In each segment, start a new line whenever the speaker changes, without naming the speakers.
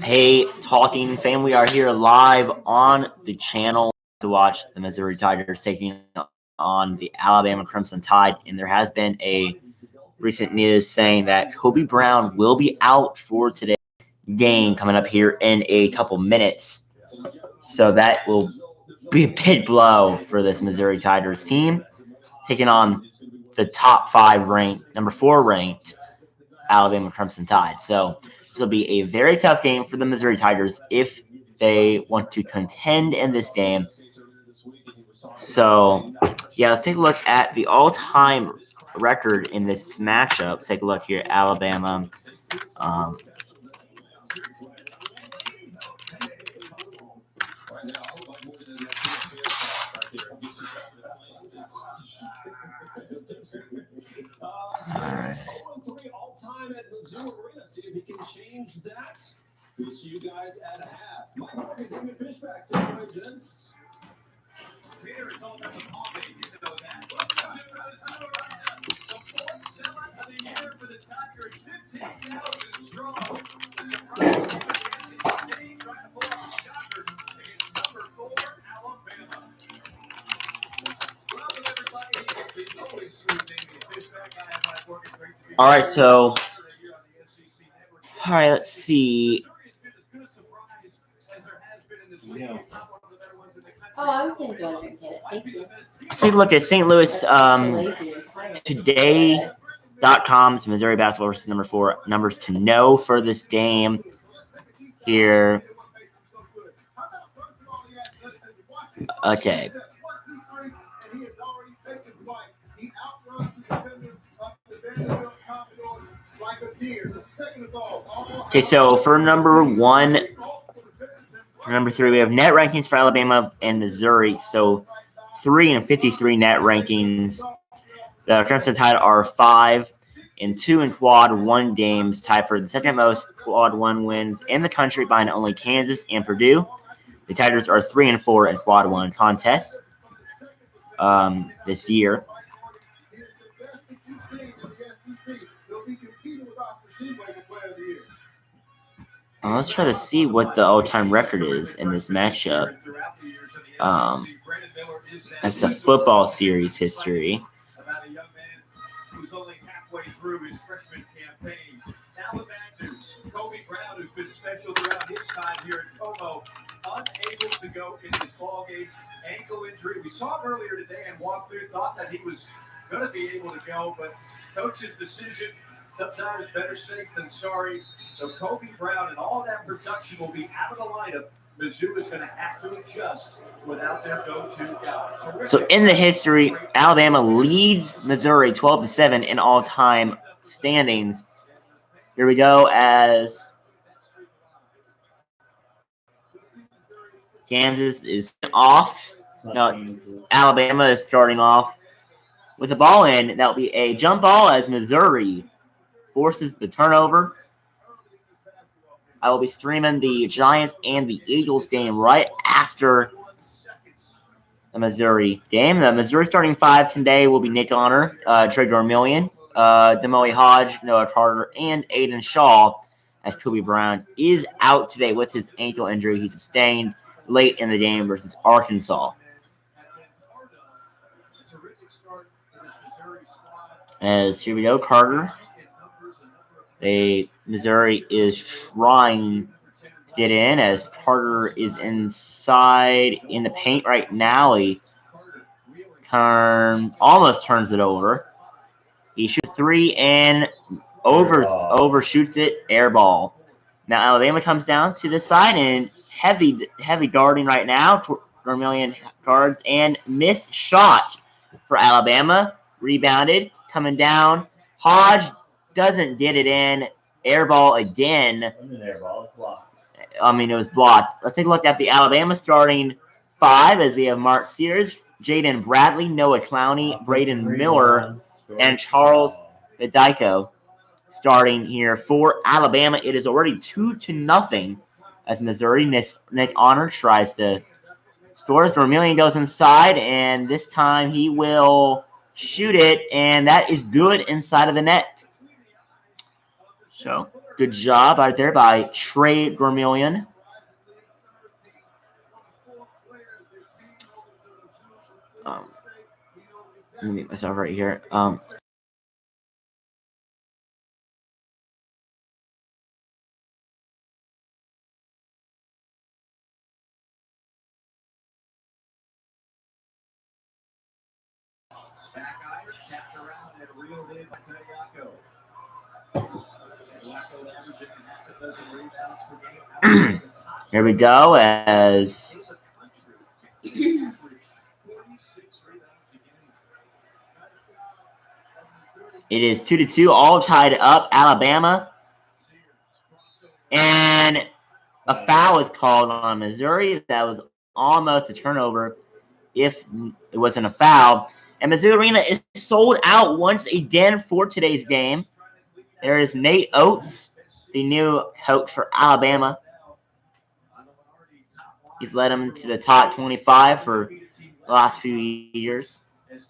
Hey, Talking Fam, we are here live on the channel to watch the Missouri Tigers taking on the Alabama Crimson Tide, and there has been a recent news saying that Kobe Brown will be out for today's game coming up here in a couple minutes. So that will be a big blow for this Missouri Tigers team, taking on the top 5 ranked, number 4 ranked Alabama Crimson Tide. So this will be a very tough game for the Missouri Tigers if they want to contend in this game. So, yeah, let's take a look at the all-time record in this matchup. Let's take a look here. Alabama. All right.
Time at Mizzou Arena. See if he can change that. We'll see you guys at half. Mike Morgan, David Fishback, take it away, gents. Peter, it's all about the coffee. You know that. Welcome to Mizzou Arena. The fourth sellout of the year for the Tigers. 15,000 strong. The surprise is the State trying to pull off a shocker against number 4 Alabama. Welcome, everybody. It's the only smooth David Fishback. I have Mike Morgan. Great to be
All right, so. All right, let's see.
Oh, I was going to go and get it. Thank you.
Let's take a look at St. Louis Today.com's Missouri basketball versus number 4 numbers to know for this game here. Okay. Okay, so for number 1, for number 3, we have net rankings for Alabama and Missouri. So 3 and 53 net rankings. The Crimson Tide are 5 and 2 in quad 1 games, tied for the second most quad 1 wins in the country behind only Kansas and Purdue. The Tigers are 3 and 4 in quad 1 contests this year. Let's try to see what the all-time record is in this matchup. That's a football series history.
About a young man who's only halfway through his freshman campaign. Now the bad news. Kobe Brown, who's been special throughout his time here at Como, unable to go in this ballgame. Ankle injury. We saw him earlier today and walked through, thought that he was going to be able to go, but coach's decision, sometimes better safe than sorry. So Kobe Brown and all that production will be out of the lineup. Mizzou is going to have to adjust without their go-to guy.
So in the history, Alabama leads Missouri 12-7 in all-time standings. Here we go as Kansas is off. No, Alabama is starting off with the ball in. That'll be a jump ball as Missouri forces the turnover. I will be streaming the Giants and the Eagles game right after the Missouri game. The Missouri starting 5 today will be Nick Honor, Trey Dormillion, Demoe Hodge, Noah Carter, and Aiden Shaw, as Kobe Brown is out today with his ankle injury he sustained late in the game versus Arkansas. As here we go, Carter. Missouri is trying to get in as Carter is inside in the paint right now. He almost turns it over. He shoots 3 and overshoots it, air ball. Now Alabama comes down to the side and heavy guarding right now. Vermillion guards and missed shot for Alabama. Rebounded, coming down. Hodge doesn't get it in. Air ball again. I mean, it was blocked. Let's take a look at the Alabama starting 5 as we have Mark Sears, Jaden Bradley, Noah Clowney, Braden Miller, and Charles Bedico starting here for Alabama. It is already 2-0 as Missouri. Nick Honor tries to score. Vermillion goes inside, and this time he will shoot it, and that is good inside of the net. So, good job out there by Trey Vermillion. Let me make myself right here. Here we go as it is 2-2, all tied up. Alabama, and a foul is called on Missouri. That was almost a turnover if it wasn't a foul. And Mizzou Arena is sold out once again for today's game. There is Nate Oates, the new coach for Alabama. He's led them to the top 25 for the last few years. It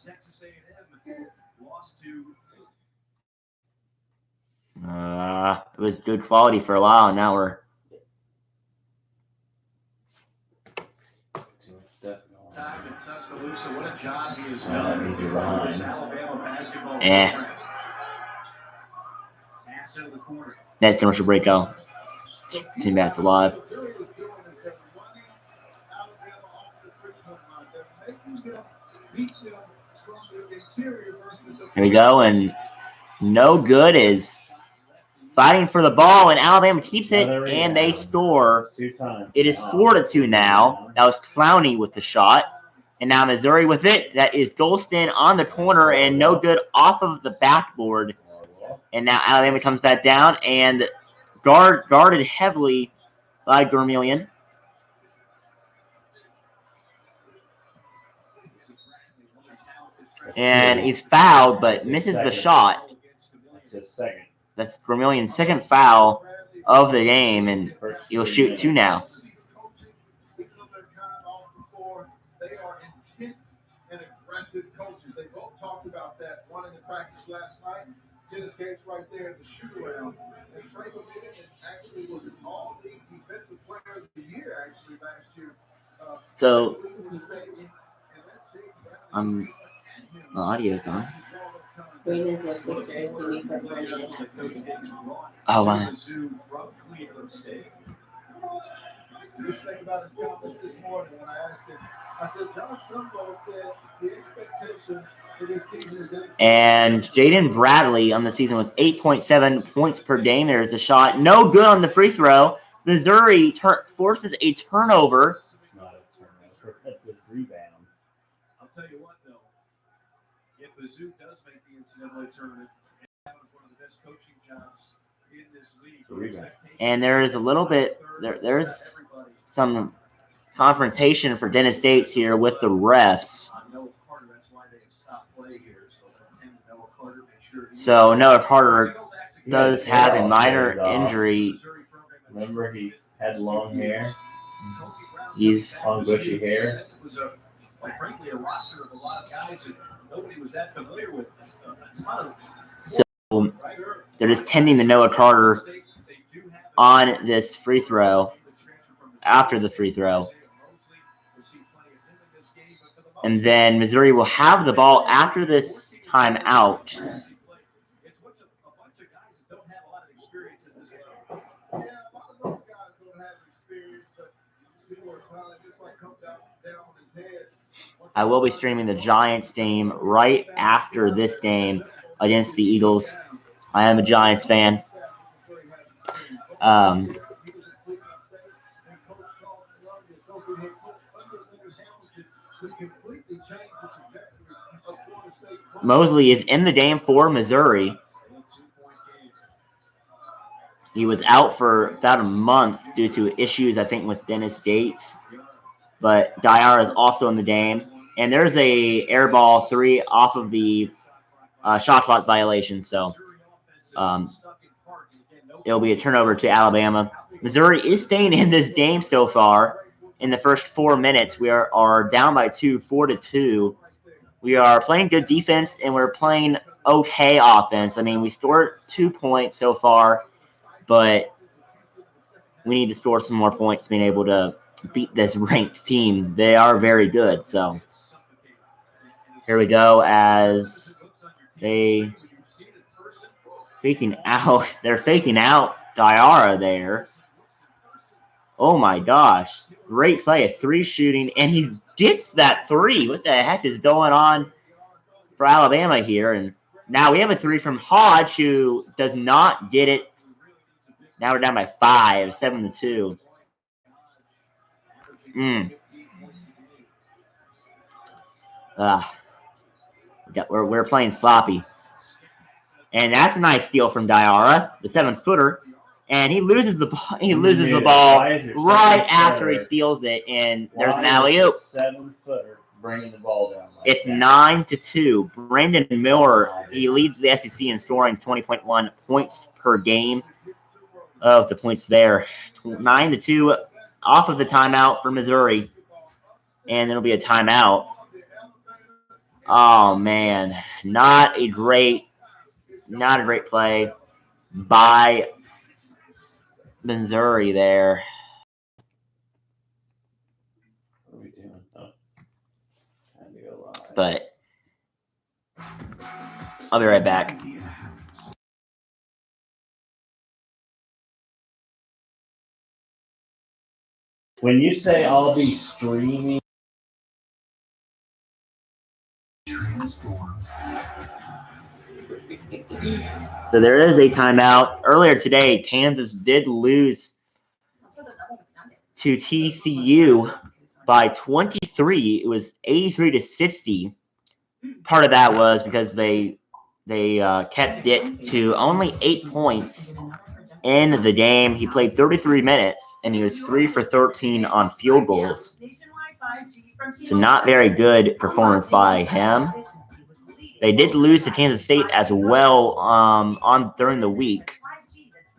was good quality for a while, and now we're Next commercial break out. Team back to live. Here we go, and no good is fighting for the ball, and Alabama keeps it, and they score. It is 4-2 now. That was Clowney with the shot. And now Missouri with it. That is Golston on the corner, and no good off of the backboard. And now Alabama comes back down and guarded heavily by Vermillion. And he's fouled, but misses the shot. That's Vermillion's second foul of the game, and he'll shoot 2 now.
They are intense and aggressive coaches. They both talked about that. One in the practice last night. Dennis Gates right there at the shoot around. And Trey Vermillion actually was an all-league defensive player of the year actually last year.
So, the audio's on.
Brayden's little sister is leaving for Vernon at halftime.
Oh, wow.
Just think about his comments this morning when I asked him. I said, John Sumbo said the expectations for this season is
And Jaden Bradley on the season with 8.7 points per game. There's a shot. No good on the free throw. Missouri forces a turnover.
It's not a turnover. That's a rebound.
I'll tell you what, though. If Mizzou does make the NCAA tournament, and one of the best coaching jobs in this league.
And there is a little bit, there's some confrontation for Dennis Gates here with the refs. So Noah Carter does have a minor injury.
Remember, he had long hair.
He's
long bushy hair.
Frankly, a roster of a lot of guys that nobody was that familiar with.
So they're just tending to Noah Carter on this free throw, after the free throw. And then Missouri will have the ball after this timeout. I will be streaming the Giants game right after this game against the Eagles. I am a Giants fan. Mosley is in the game for Missouri. He was out for about a month due to issues, I think, with Dennis Gates. But Dyer is also in the game. And there's a air ball 3 off of the shot clock violation. So it'll be a turnover to Alabama. Missouri is staying in this game so far. In the first 4 minutes, we are down by 2, 4-2. We are playing good defense, and we're playing okay offense. I mean, we scored 2 points so far but we need to score some more points to be able to beat this ranked team. They are very good. So here we go as they faking out. They're faking out Diarra there. Oh my gosh. Great play. A 3 shooting, and he gets that 3. What the heck is going on for Alabama here? And now we have a 3 from Hodge, who does not get it. Now we're down by 5, 7-2. We're playing sloppy. And that's a nice steal from Diarra, the 7-footer. And he loses the ball. He loses the ball right after he steals it, and there's an alley-oop.
7-footer bringing the ball down.
It's 9-2. Brandon Miller, he leads the SEC in scoring 20.1 points per game. Of the points there, 9-2 off of the timeout for Missouri, and it'll be a timeout. Oh man, not a great play by Missouri there.
What are we doing? Oh. Time to go live.
But I'll be right back.
When you say I'll be streaming,
so there is a timeout. Earlier today, Kansas did lose to TCU by 23. It was 83-60. Part of that was because they kept it to only 8 points in the game. He played 33 minutes, and he was 3 for 13 on field goals. So not very good performance by him. They did lose to Kansas State as well during the week.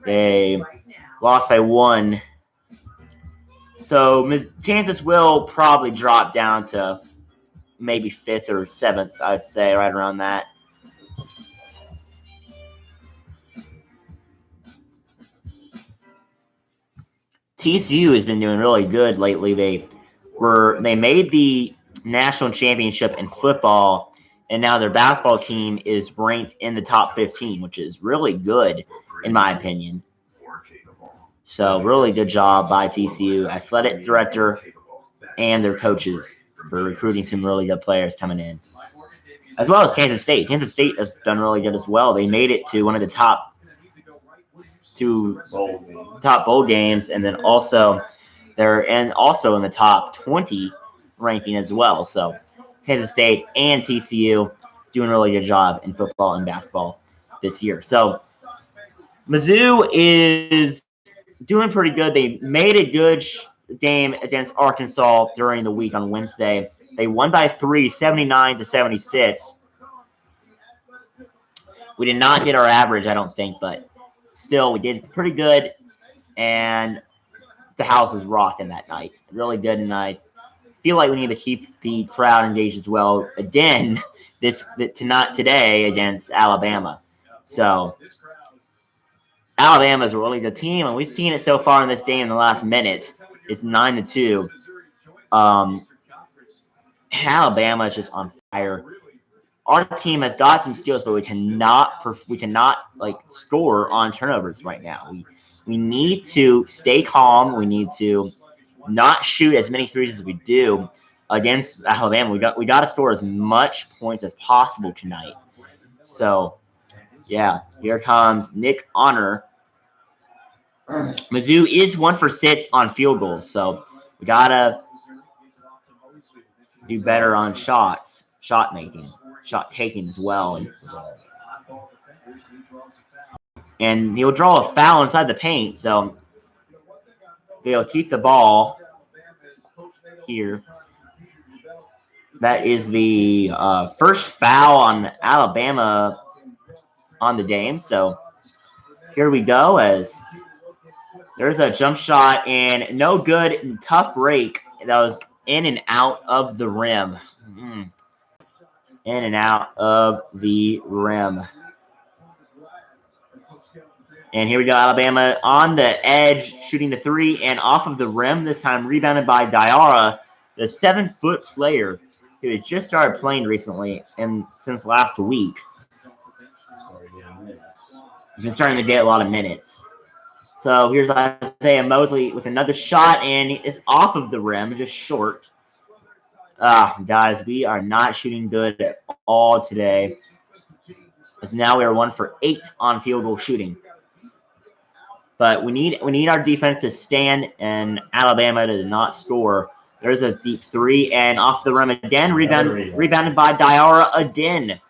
They lost by 1. So Kansas will probably drop down to maybe 5th or 7th, I'd say, right around that. TCU has been doing really good lately. They made the national championship in football, and now their basketball team is ranked in the top 15, which is really good, in my opinion. So really good job by TCU, athletic director, and their coaches for recruiting some really good players coming in. As well as Kansas State. Kansas State has done really good as well. They made it to one of the top bowl games, and then also they're also in the top 20 ranking as well. So Kansas State and TCU doing a really good job in football and basketball this year. So Mizzou is doing pretty good. They made a good game against Arkansas during the week on Wednesday. They won by 3, 79-76. We did not get our average, I don't think, but still, we did pretty good, and the house was rocking that night. Really good, and I feel like we need to keep the crowd engaged as well. Again, today against Alabama. So Alabama is a really good team, and we've seen it so far in this game in the last minute. It's 9-2. Alabama is just on fire. Our team has got some steals, but we cannot score on turnovers right now. We need to stay calm. We need to not shoot as many threes as we do against Alabama. We got to score as much points as possible tonight. So, yeah, here comes Nick Honor. Mizzou is 1 for 6 on field goals, so we gotta do better on shot taking as well. And he'll draw a foul inside the paint, so they'll keep the ball here. That is the first foul on Alabama on the game. So here we go as there's a jump shot and no good. Tough break. That was in and out of the rim. In and out of the rim. And here we go, Alabama on the edge, shooting the three and off of the rim. This time rebounded by Diarra, the 7-foot player who has just started playing recently and since last week. He's been starting to get a lot of minutes. So here's Isaiah Mosley with another shot, and it's off of the rim, just short. Guys, we are not shooting good at all today. As now we are 1 for 8 on field goal shooting. But we need our defense to stand and Alabama to not score. There's a deep three and off the rim again. Rebounded by Diarra again.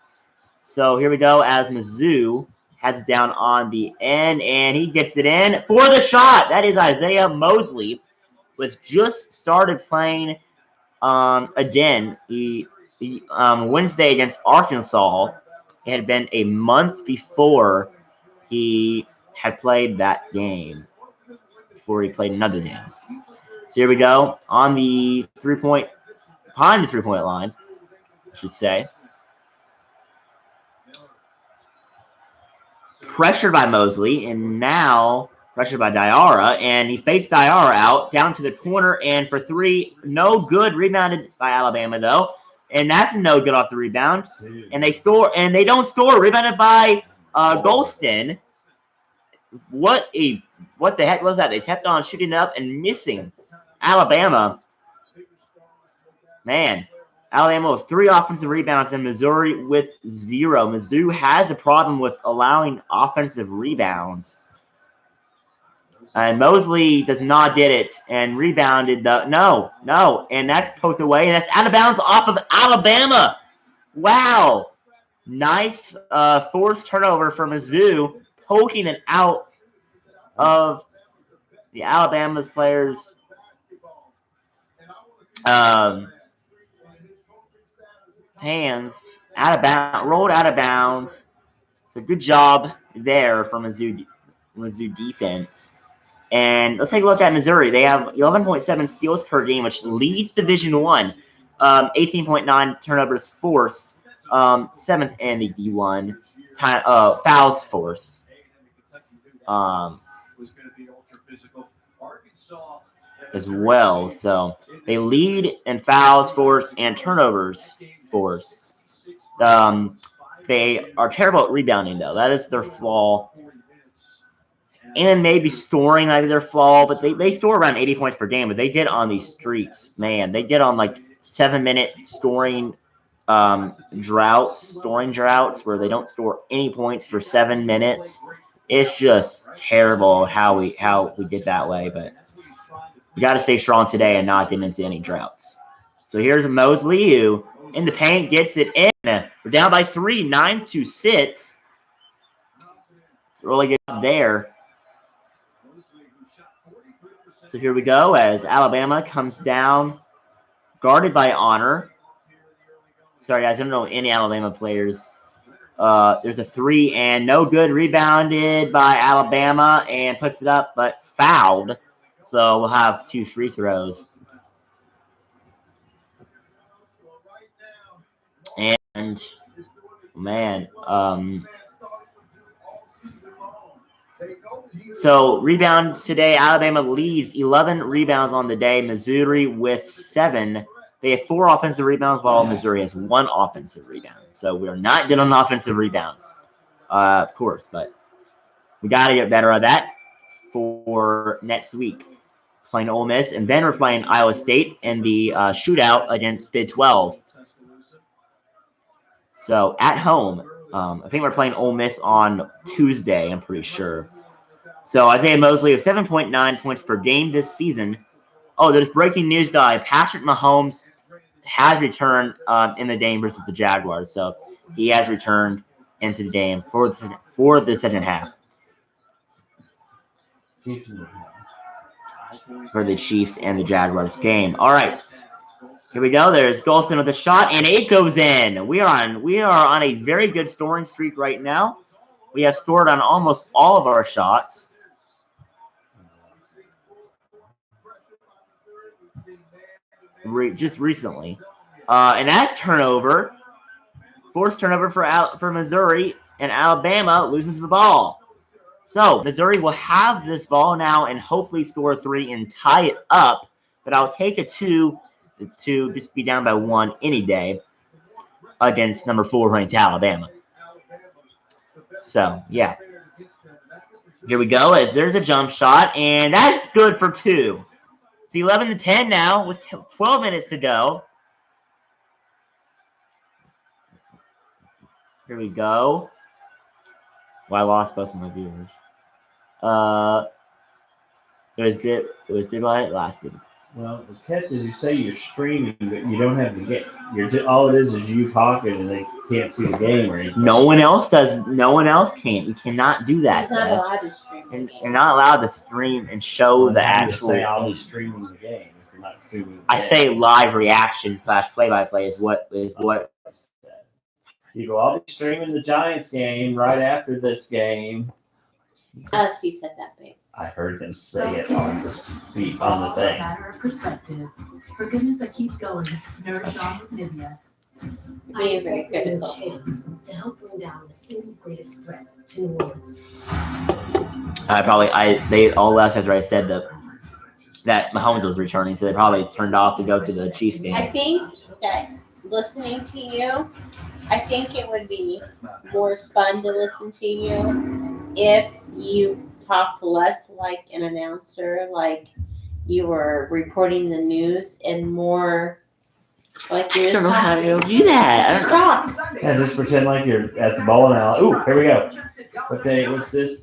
So here we go as Mizzou has it down on the end, and he gets it in for the shot. That is Isaiah Mosley. Was just started playing again. Wednesday against Arkansas. It had been a month before he had played that game, before he played another game. So here we go on the behind the three-point line, I should say. Pressured by Mosley, and now pressured by Diarra, and he fakes Diarra out down to the corner, and for three, no good. Rebounded by Alabama though, and that's no good off the rebound. And they don't score. Rebounded by Golston. What the heck was that? They kept on shooting it up and missing. Alabama, man. Alabama with 3 offensive rebounds and Missouri with 0. Mizzou has a problem with allowing offensive rebounds. And Mosley does not get it and rebounded. No. And that's poked away. And that's out of bounds off of Alabama. Wow. Nice forced turnover for Mizzou, poking it out of the Alabama's players' hands, rolled out of bounds. So good job there from Mizzou defense. And let's take a look at Missouri. They have 11.7 steals per game, which leads Division I. 18.9 turnovers forced, 7th in the D1. Fouls forced. As well. So they lead in fouls forced and turnovers forced. They are terrible at rebounding, though. That is their flaw. And maybe scoring might be their flaw, but they score around 80 points per game, but they get on these streaks. Man, they get on like 7-minute scoring droughts where they don't score any points for 7 minutes. It's just terrible how we get that way, but we got to stay strong today and not get into any droughts. So here's Mosley, who in the paint gets it in. We're down by 3, 9-6. It's really good there. So here we go as Alabama comes down, guarded by Honor. Sorry, guys, I don't know any Alabama players. There's a 3 and no good. Rebounded by Alabama and puts it up, but fouled. So we'll have 2 free throws. And, man, so rebounds today, Alabama leads 11 rebounds on the day. Missouri with 7. They have 4 offensive rebounds, while Missouri has 1 offensive rebound. So we're not good on offensive rebounds, of course, but we got to get better at that for next week. Playing Ole Miss, and then we're playing Iowa State in the shootout against Big 12. So at home, I think we're playing Ole Miss on Tuesday, I'm pretty sure. So Isaiah Mosley with 7.9 points per game this season. Oh, there's breaking news, guy. Patrick Mahomes has returned in the game versus the Jaguars. So he has returned into the game for the second half. For the Chiefs and the Jaguars game. All right. Here we go. There's Golston with a shot, and it goes in. We are on a very good scoring streak right now. We have scored on almost all of our shots. Just recently. And that's turnover. Forced turnover for Missouri, and Alabama loses the ball. So Missouri will have this ball now and hopefully score 3 and tie it up. But I'll take a 2 to just be down by 1 any day against number 4 ranked Alabama. So yeah, here we go. As there's a jump shot, and that's good for 2. It's 11-10 now with 12 minutes to go. Here we go. Well, I lost both of my viewers. It was good. It was good while it lasted.
Well, the catch is you say you're streaming, but you don't have the game. You're just, all it is you talking, and they can't see the game or anything.
No one else does. No one else can. You cannot do that.
He's not
Dad.
allowed to stream the
And
game.
you're not allowed to stream and show the
You just
actual.
say I'll be streaming the game if you're not streaming. The
I
game.
say live reaction / play-by-play is what.
You go, I'll be streaming the Giants game right after this game.
Us, he said that big.
I heard him say it on the feet on the thing.
Matter of perspective. For goodness that keeps going. Nourish on with Nivea.
Being very critical.
Chance to help bring down the single greatest threat to New Orleans.
They all left after I said that Mahomes was returning, so they probably turned off to go to the Chiefs game.
I think that listening to you, I think it would be more fun to listen to you if you talked less like an announcer, like you were reporting the news, and more like
I
you're
don't know how to
talking.
do that. I
Just
don't know.
talk.
Yeah, just pretend like you're at the bowling alley. Ooh, here we go. What day? What's this?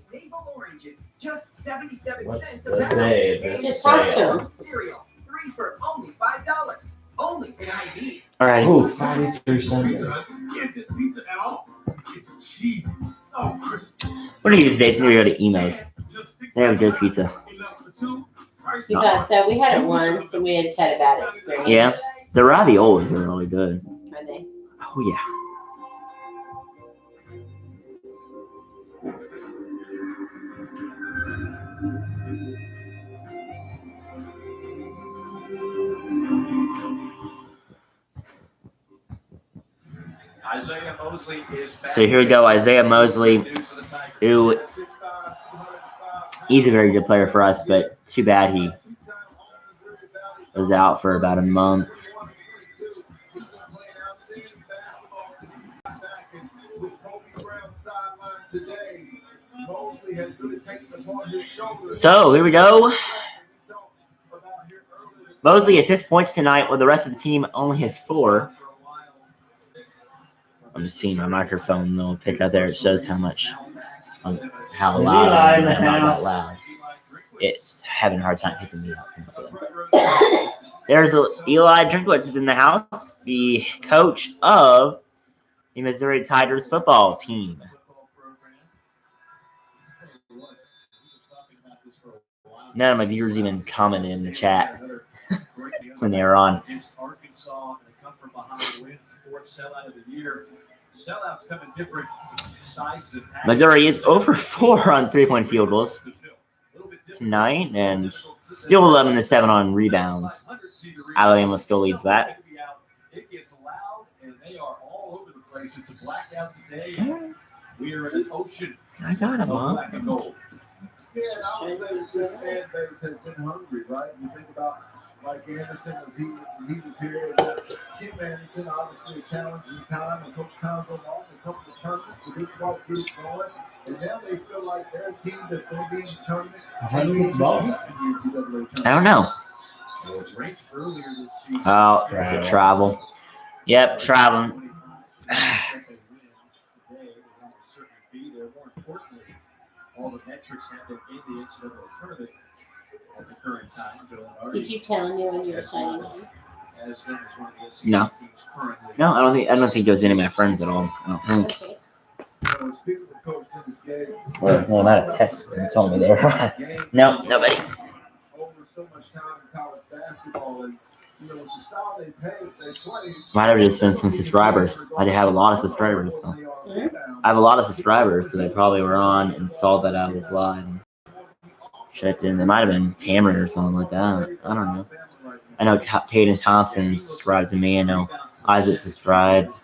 Just 77
What's
cents a
the
pound.
day? Of
Just
this
talk to
sale?
him.
Cereal, 3 for only $5. Only in ID.
All right.
Ooh, 43 cents.
Isn't pizza at all? It's cheesy, so crispy.
What are these days? Maybe go to Emos. They have good pizza.
Because we had it once and we just had a bad experience.
Yeah, the raviolis are really good.
Are they?
Oh yeah.
Isaiah Mosley is back.
So here we go, Isaiah Mosley, who he's a very good player for us, but too bad he was out for about a month. So here we go. Mosley has 6 points tonight, while the rest of the team only has 4. I'm just seeing my microphone little pick up there. It shows how much, how
Is
loud
Eli
I
in
am.
the
I'm not
house?
that loud. It's having a hard time picking me up. There's Eli Drinkwitz is in the house, the coach of the Missouri Tigers football team. None of my viewers even commented in the chat when they were on.
Arkansas, and they come from behind wins, 4th sellout of the year. Sellouts come in different sizes.
Missouri is over 4 on 3-point field goals tonight, and still 11-7 on rebounds. Alabama still leads that.
It gets loud, and they are all over the place. It's a blackout today. We are in an ocean
I got him,
of
Mom.
black and gold.
Yeah, and I would say that this fan base has been hungry, right? You think about Mike Anderson was he was here, and Kim Anderson, obviously a challenging time, and Coach Towns along a couple of tournaments, but didn't quite get it going. And now they feel like they're a team that's going to be in the tournament.
How do you get the ball?
I don't know.
Well, it's ranked earlier this season.
Oh, it's a travel. Yep, traveling.
All the metrics have been in the NCAA tournament at the current time.
Did you tell him when you were signing him?
As them as one of the SEC
No.
teams currently.
No, I don't think it was any of my friends at all. I don't think.
Okay.
Or they might have texted and told me they were. No, nobody.
Over so much time in college basketball, and you know, with the style they play,
Might have just been some subscribers. I have a lot of subscribers, so I have a lot of subscribers, so they probably were on and saw that I was live. And checked in. They might have been Cameron or something like that. I don't know. I know Tatum Thompson subscribes to me. I know Isaac subscribes.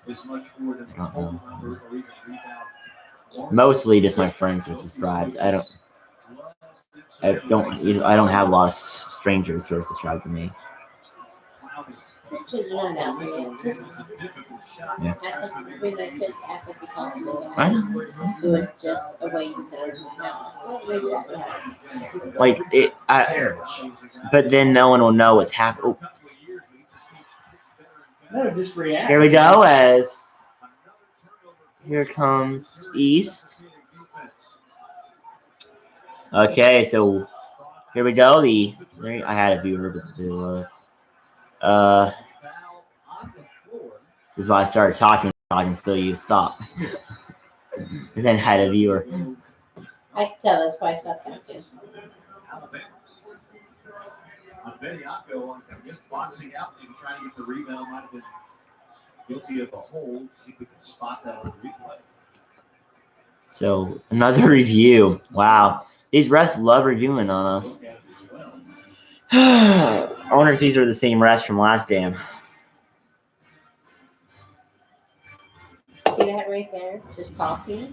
Is much more than
I don't know. Mostly just my friends who subscribed. I don't have a lot of strangers who are subscribed to me.
Just because you're not out there yet. Just
Yeah.
when I said act like you talked to me,
I know.
it was just a way you said it. Well, maybe that would happen.
Like but then no one will know what's happening. Oh,
No, just react.
here we go. As here comes East. Okay, so here we go. I had a viewer, but it was this is why I started talking until you stop. And then had a viewer.
I can tell that's why I stopped talking.
Bediako, I guess boxing out and trying to get the rebound might have been guilty of a hold. See if we can spot that on the replay.
So another review. Wow, these refs love reviewing on us. I wonder if these are the same refs from last game.
See that right there? Just talking.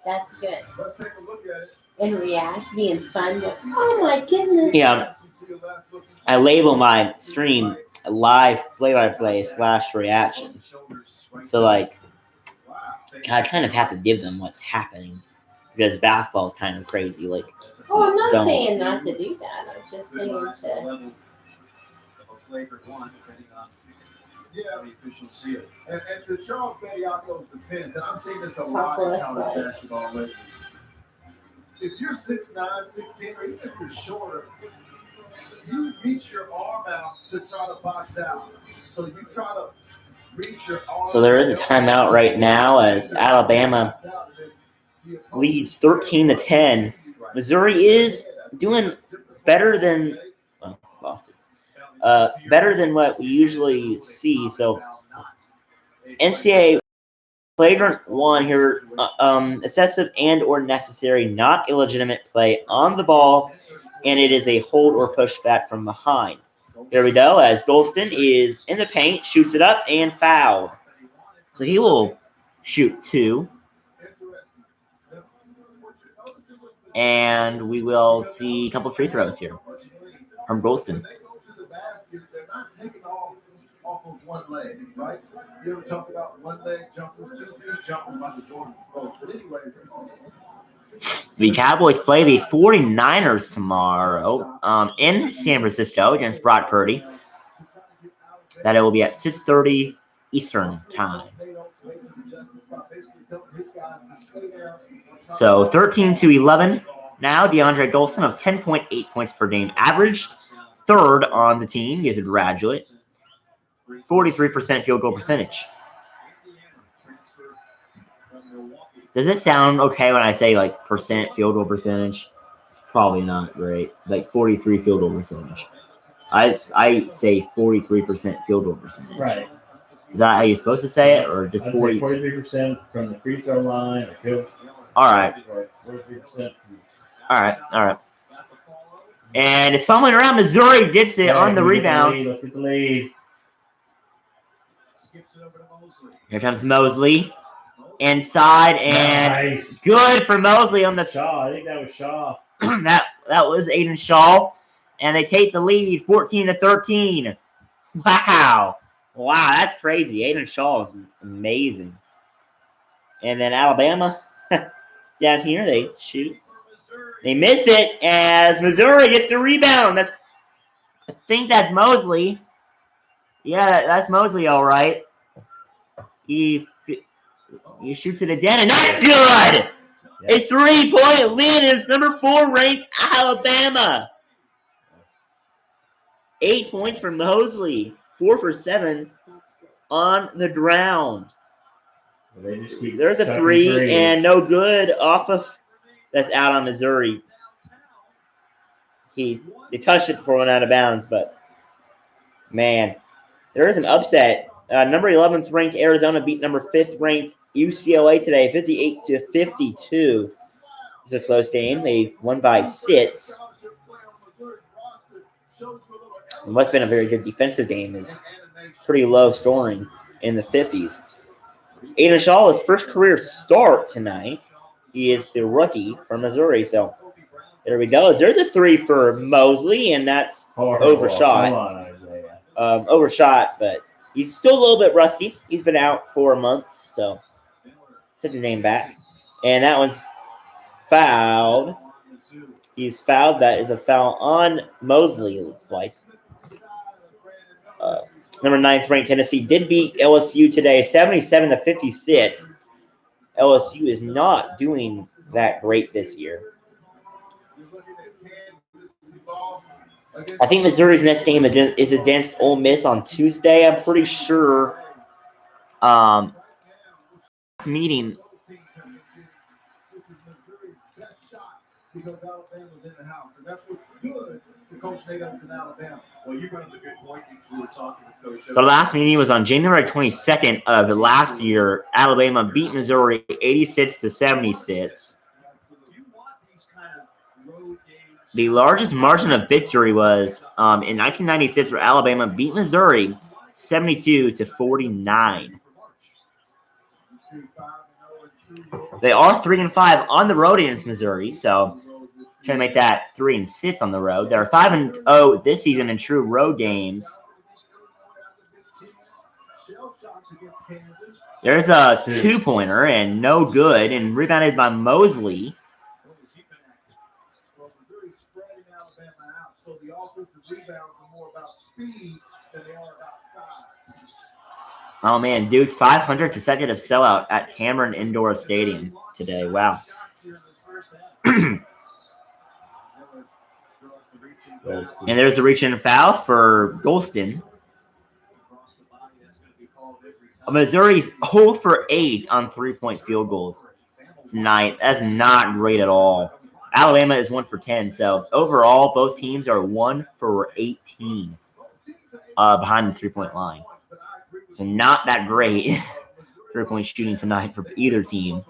That's good.
Let's take a look at it.
And react, being fun. Oh my goodness.
Yeah, I label my stream live play-by-play / reaction. So like, I kind of have to give them what's happening because basketball is kind of crazy. Like,
Oh, I'm not
don't.
saying not to do that. I'm just saying to.
Yeah, and to Charles Bediako's defense, and I'm seeing this a
Talk
lot in
less
college
like.
basketball lately. If you're 6'9", 16, or even if you're shorter, you reach your arm out to try to box out. So you try to reach your arm.
So there is a timeout right now as Alabama leads 13-10. Missouri is doing better than lost it. Better than what we usually see. So NCAA flagrant one here, excessive and or necessary, not illegitimate play on the ball, and it is a hold or push back from behind. There we go, as Golston is in the paint, shoots it up, and fouled. So he will shoot 2. And we will see a couple free throws here from Golston.
They're not taking off of one leg, right? You ever talk about one leg jumpers, 2 feet jumpers by the Jordan both. But anyways,
the Cowboys play the 49ers tomorrow in San Francisco against Brock Purdy. That it will be at 6:30 Eastern time. So 13-11. Now DeAndre Golston of 10.8 points per game average. Third on the team. He is a graduate. 43% field goal percentage. Does it sound okay when I say like percent field goal percentage? Probably not great. Like 43 field goal percentage. I say 43% field goal percentage.
Right.
Is that how you're supposed to say it, or just
I'd
40?
say 43% from the free throw line, or field.
All right.
Or 43%.
All right. And it's fumbling around. Missouri gets it on the rebound.
Let's get the lead.
Here comes Mosley. Inside and
Nice.
Good for Mosley on the
Shaw. I think that was Shaw.
that was Aiden Shaw. And they take the lead 14-13. Wow, that's crazy. Aiden Shaw is amazing. And then Alabama down here, they shoot. They miss it as Missouri gets the rebound. I think that's Mosley. Yeah, that's Mosley, all right. He shoots it again, and that's good. A 3-point lead is number 4 ranked Alabama. 8 points for Mosley. 4 for 7 on the ground.
They just keep
There's a
chucking
3
threes.
and no good off of. That's out on Missouri. They touched it before it went out of bounds, but man, there is an upset. Number 11th ranked Arizona beat number 5th ranked UCLA today, 58-52. It's a close game. They won by 6. It must have been a very good defensive game. It's pretty low scoring in the 50s. Aiden Shaw, his first career start tonight. He is the rookie from Missouri. So there we go. There's a 3 for Mosley, and that's overshot.
Come on, Isaiah.
Overshot, but he's still a little bit rusty. He's been out for a month, so set the name back. And that one's fouled. He's fouled. That is a foul on Mosley, it looks like. Number 9th ranked Tennessee did beat LSU today, 77-56. LSU is not doing that great this year. I think Missouri's next game is against Ole Miss on Tuesday. I'm pretty sure. Meeting.
Because Alabama's in the house, and that's what's good for Coach Nate Oates in Alabama.
Well, you brought up a good point. You were talking with Coach.
The last meeting was on January 22nd of last year. Alabama beat Missouri 86-76. The largest margin of victory was in 1996, where Alabama beat Missouri 72-49. They are 3-5 on the road against Missouri, so trying to make that 3-6 on the road. They're 5-0 this season in true road games. There's a 2-pointer and no good, and rebounded by Mosley.
So the offensive rebounds are more about speed than they are about size.
Oh man, Duke 500 consecutive sellout at Cameron Indoor Stadium today. Wow. And there's a reach-in foul for Golston. Missouri's 0 for 8 on 3-point field goals tonight. That's not great at all. Alabama is 1 for 10. So overall, both teams are 1 for 18 behind the 3-point line. So not that great 3-point shooting tonight for either team.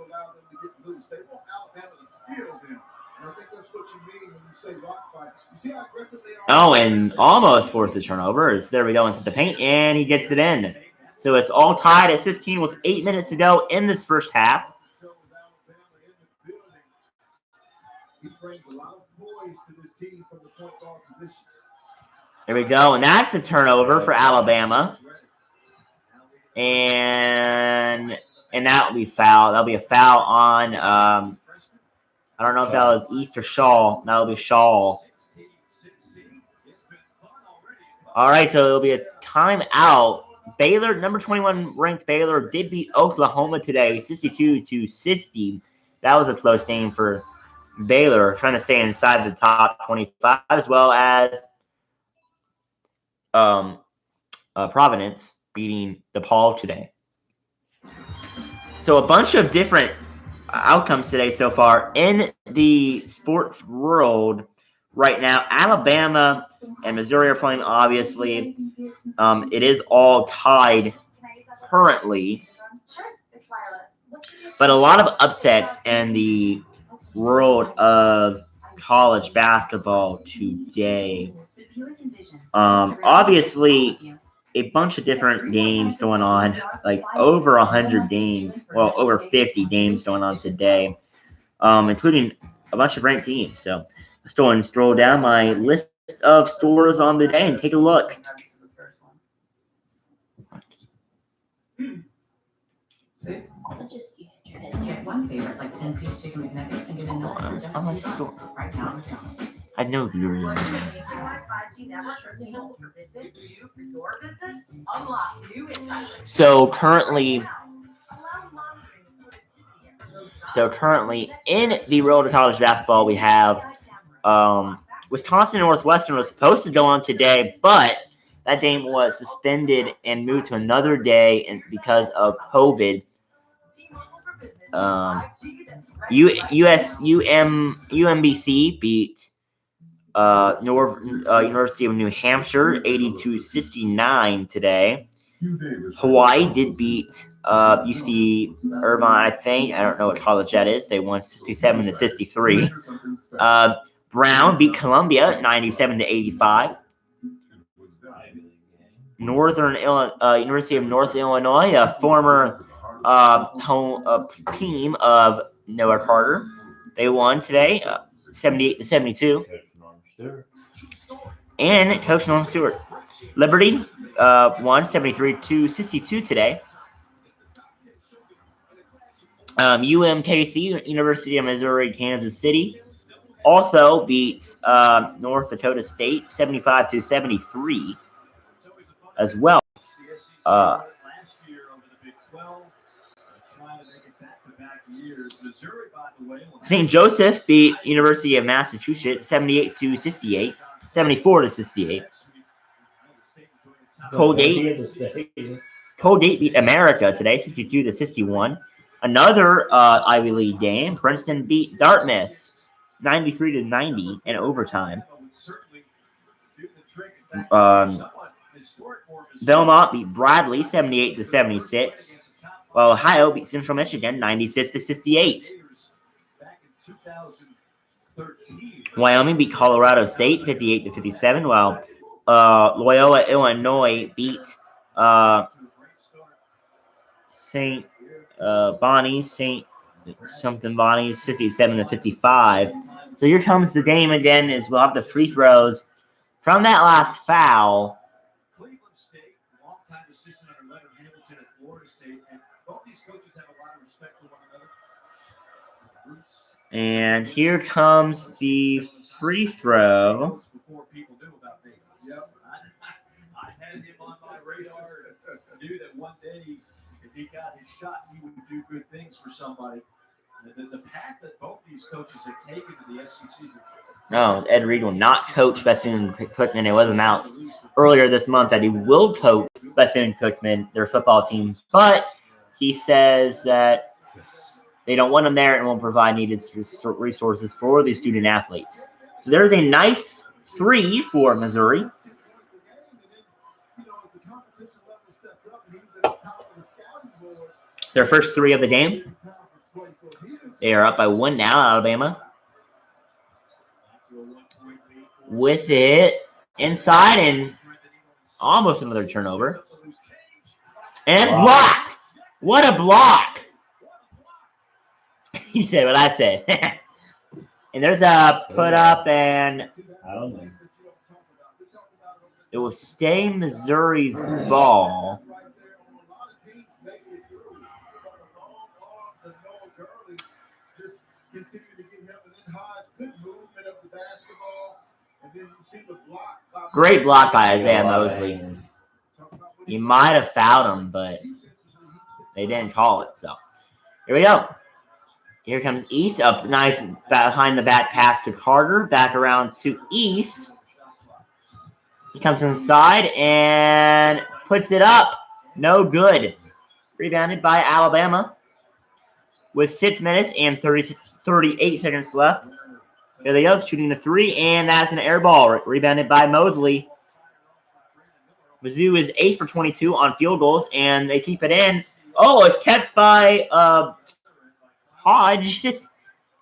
Oh, and almost forced a turnover. There we go into the paint, and he gets it in. So it's all tied at 16 with 8 minutes to go in this first half. There we go, and that's a turnover for Alabama. And that will be foul. That'll be a foul on I don't know if that was East or Shaw. That'll be Shaw. All right, so it'll be a timeout. Baylor, number 21 ranked Baylor, did beat Oklahoma today, 62-60. That was a close game for Baylor, trying to stay inside the top 25, as well as Providence beating DePaul today. So a bunch of different outcomes today so far in the sports world right now. Alabama and Missouri are playing, obviously. It is all tied currently. But a lot of upsets in the world of college basketball today. Obviously, a bunch of different games going on, like over 100 games, well, over 50 games going on today, including a bunch of ranked teams. So let's go and scroll down my list of scores on the day and take a look.
Get one favorite, like 10-piece chicken McNuggets, and get another for just $2 right now on account.
I know you were there.
5G network or T-Mobile for business, for your business, unlock new insights.
So currently in the world of college basketball, we have Wisconsin and Northwestern was supposed to go on today, but that game was suspended and moved to another day and because of COVID. UMBC beat University of New Hampshire 82-69 today. Hawaii did beat UC Irvine, I think. I don't know what college that is. They won 67-63. Brown beat Columbia 97-85. University of North Illinois, a former home team of Noah Carter. They won today, 78-72.
Coach Norm Stewart.
And Coach Norm Stewart. Liberty won 73-62 today. UMKC, University of Missouri, Kansas City, also beat North Dakota State 75-73 as well.
last year over the Big 12, trying to make it back-to-back years. Missouri, by the way,
St. Joseph beat University of Massachusetts 78-68, 74-68. Colgate beat America today 62-61. Another Ivy League game. Princeton beat Dartmouth 93-90 in overtime. Belmont beat Bradley 78-76. While Ohio beat Central Michigan 96-68. Wyoming beat Colorado State 58-57. While Loyola Illinois beat St. Bonnie's 67-55. So here comes the game again. As we'll have the free throws from that last foul.
Cleveland State, longtime assistant under Leonard Hamilton at Florida State, and both these coaches have a lot of respect for one another.
And here comes the free throw.
Before people knew about me. Yep. I had him on my radar and knew that one day, if he got his shot, he would do good things for somebody. The path that both these coaches have taken to the SEC.
No, Ed Reed will not coach Bethune-Cookman. It was announced earlier this month that he will coach Bethune-Cookman, their football team, but he says that they don't want him there and won't provide needed resources for the student athletes. So there's a nice 3 for Missouri. Their first 3 of the game. They are up by 1 now, Alabama. With it inside and almost another turnover. And it's blocked. What a block. He said what I said. And there's a put up, and
I don't know.
it will stay Missouri's ball. Great block by Isaiah Mosley. You might have fouled him, but they didn't call it. So here we go. Here comes East up nice behind the back pass to Carter. Back around to East. He comes inside and puts it up. No good. Rebounded by Alabama with 6 minutes and 38 seconds left. There they go, shooting the 3, and that's an air ball. Rebounded by Mosley. Mizzou is 8 for 22 on field goals, and they keep it in. Oh, it's kept by Hodge.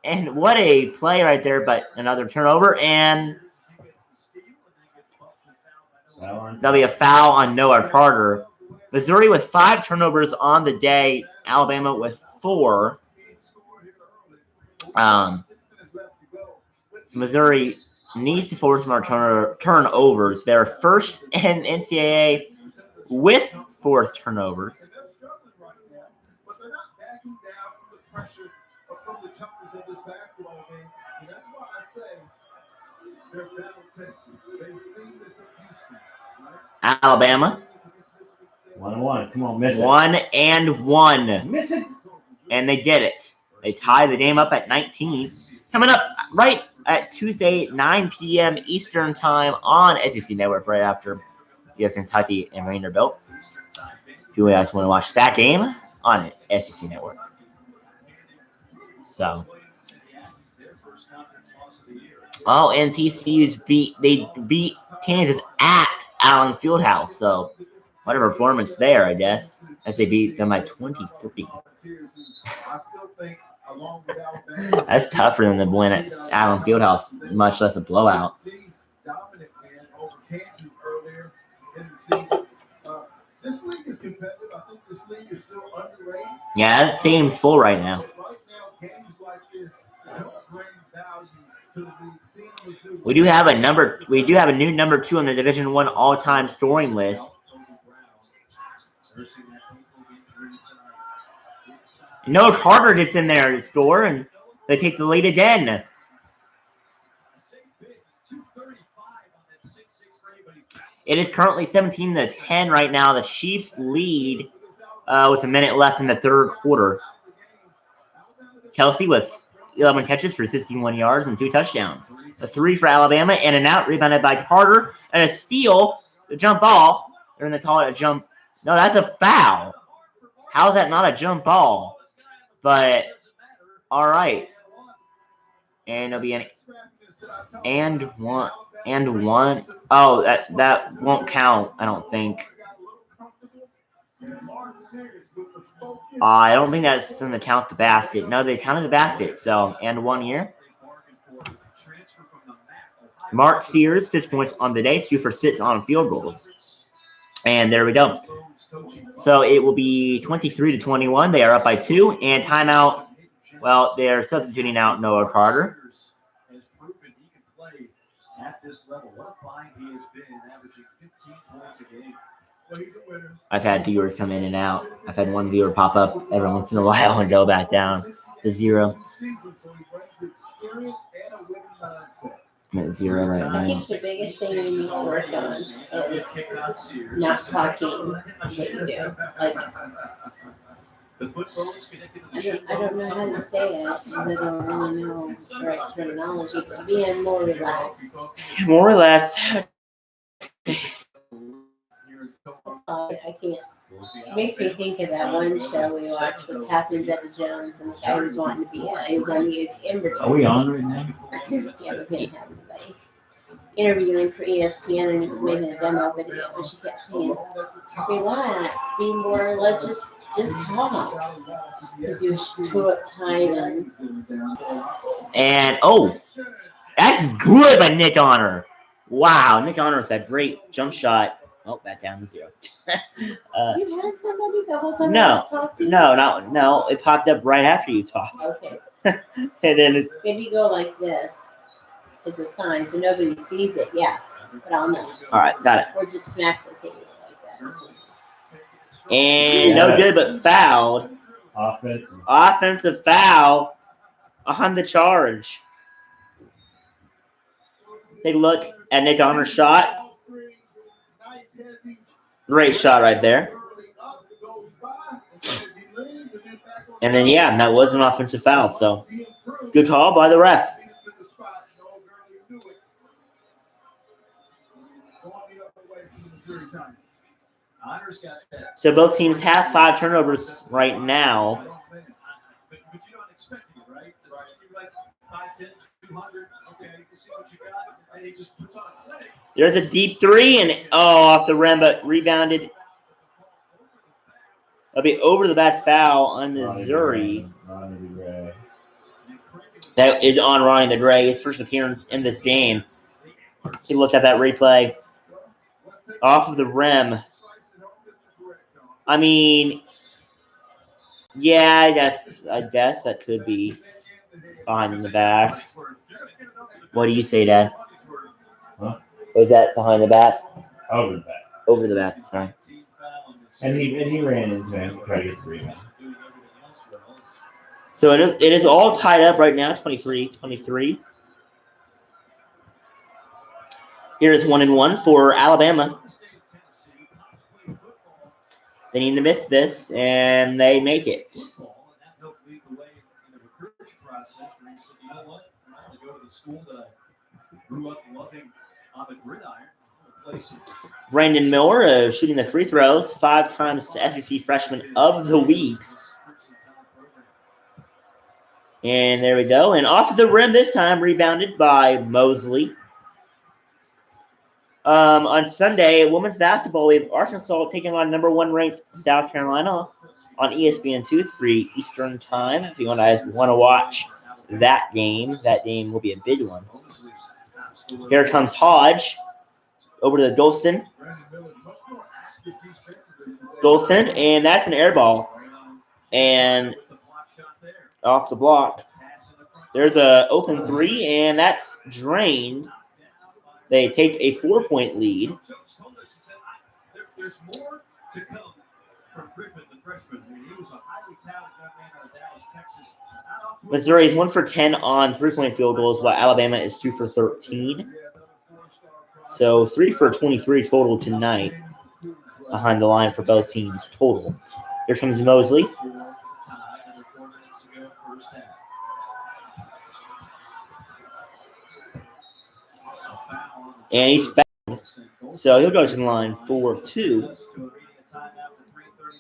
And what a play right there, but another turnover, and there'll be a foul on Noah Carter. Missouri with 5 turnovers on the day. Alabama with 4. Missouri needs to force more turnovers. They're first in NCAA with forced turnovers. Alabama.
1-1. Come on, miss it.
1-1.
Miss it.
And they did it. They tie the game up at 19. Coming up right at Tuesday, 9 p.m. Eastern Time on SEC Network, right after you have Kentucky and Vanderbilt. If you guys want to watch that game on SEC Network. So. Oh, and TCU's beat Kansas at Allen Fieldhouse. So, what a performance there, I guess, as they beat them by 23. That's tough for them to win at Allen Fieldhouse, much less a blowout.
This league is competitive. I think this league is still underrated.
Yeah, that seems full right now.
Right now, games
We do have a new number 2 on the Division I all-time scoring list. Noah Carter gets in there to score, and they take the lead again. It is currently 17-10 right now. The Chiefs lead with a minute left in the third quarter. Kelsey with 11 catches for 61 yards and 2 touchdowns. A 3 for Alabama, and an out rebounded by Carter, and a steal, the jump ball. They're going to call it a jump. No, that's a foul. How is that not a jump ball? But, all right. And it'll be an and one. Oh, that won't count, I don't think. I don't think that's going to count the basket. No, they counted the basket. So, and 1 here. Mark Sears, 6 points on the day, 2 for 6 on field goals. And there we go. So it will be 23-21. They are up by 2. And timeout. Well, they're substituting out Noah Carter.
At this level, what a find he has been, averaging 15 points a game.
I've had viewers come in and out. I've had one viewer pop up every once in a while and go back down to 0. I'm at 0 right
I
now.
think the biggest thing you need to work on is not talking what you do. Like, I don't know how to say it because I don't really know the right terminology. But being more relaxed.
More relaxed.
I can't. It makes me think of that one show we watched with Catherine Zeta-Jones and the guy who was wanting to be he was on ESPN.
Are we on right now?
Yeah, we didn't have anybody interviewing for ESPN, and he was making a demo video, and she kept saying, "Relax, be more. Let's just talk," because he was too uptight
And, oh, that's good by Nick Honor. Wow, Nick Honor with that great jump shot. Oh, back down to 0.
You had somebody the whole time
No,
I was talking?
No. It popped up right after you talked.
Okay.
And then it's
Maybe go like this as a sign so nobody sees it. Yeah, but I'll know.
all right, got it.
Or just smack the table like that.
And no good, but fouled. Offensive foul on the charge. Take a look at Nick Honor's shot. Great shot right there. And then, yeah, that was an offensive foul. So, good call by the ref. So, both teams have 5 turnovers right now.
But you're not expecting it, right? You're like 5'10", 200. Okay, you see what you got, and he just puts on a clinic.
There's a deep 3, and off the rim, but rebounded. That'll be over the back foul on Missouri. That is on Ronnie the Gray, his first appearance in this game. Take a look at that replay. Off of the rim. I mean, yeah, I guess that could be behind the back. What do you say, Dad?
Huh?
Was that behind the back?
Over the back.
Over the back, sorry.
And he ran into him to try to get the rebound.
So it is all tied up right now, 23-23. Here is 1-1 for Alabama. They need to miss this, and they make it. Brandon Miller shooting the free throws, 5 times SEC Freshman of the Week. And there we go. And off the rim this time, rebounded by Mosley. On Sunday, women's basketball, we have Arkansas taking on number 1 ranked South Carolina on ESPN 2, 3 Eastern time. If you guys want to watch that game will be a big one. Here comes Hodge over to Golston. And that's an air ball. And off the block. There's a open three, and that's drained. They take a 4-point lead.
Coach told us, he said, there's more to come from Griffin, the freshman. I mean, he was a highly talented young man out of Dallas, Texas.
Missouri is 1 for 10 on 3-point field goals, while Alabama is 2 for 13. So 3 for 23 total tonight behind the line for both teams total. Here comes Mosley. And he's fouled. So he'll go to the line for 2.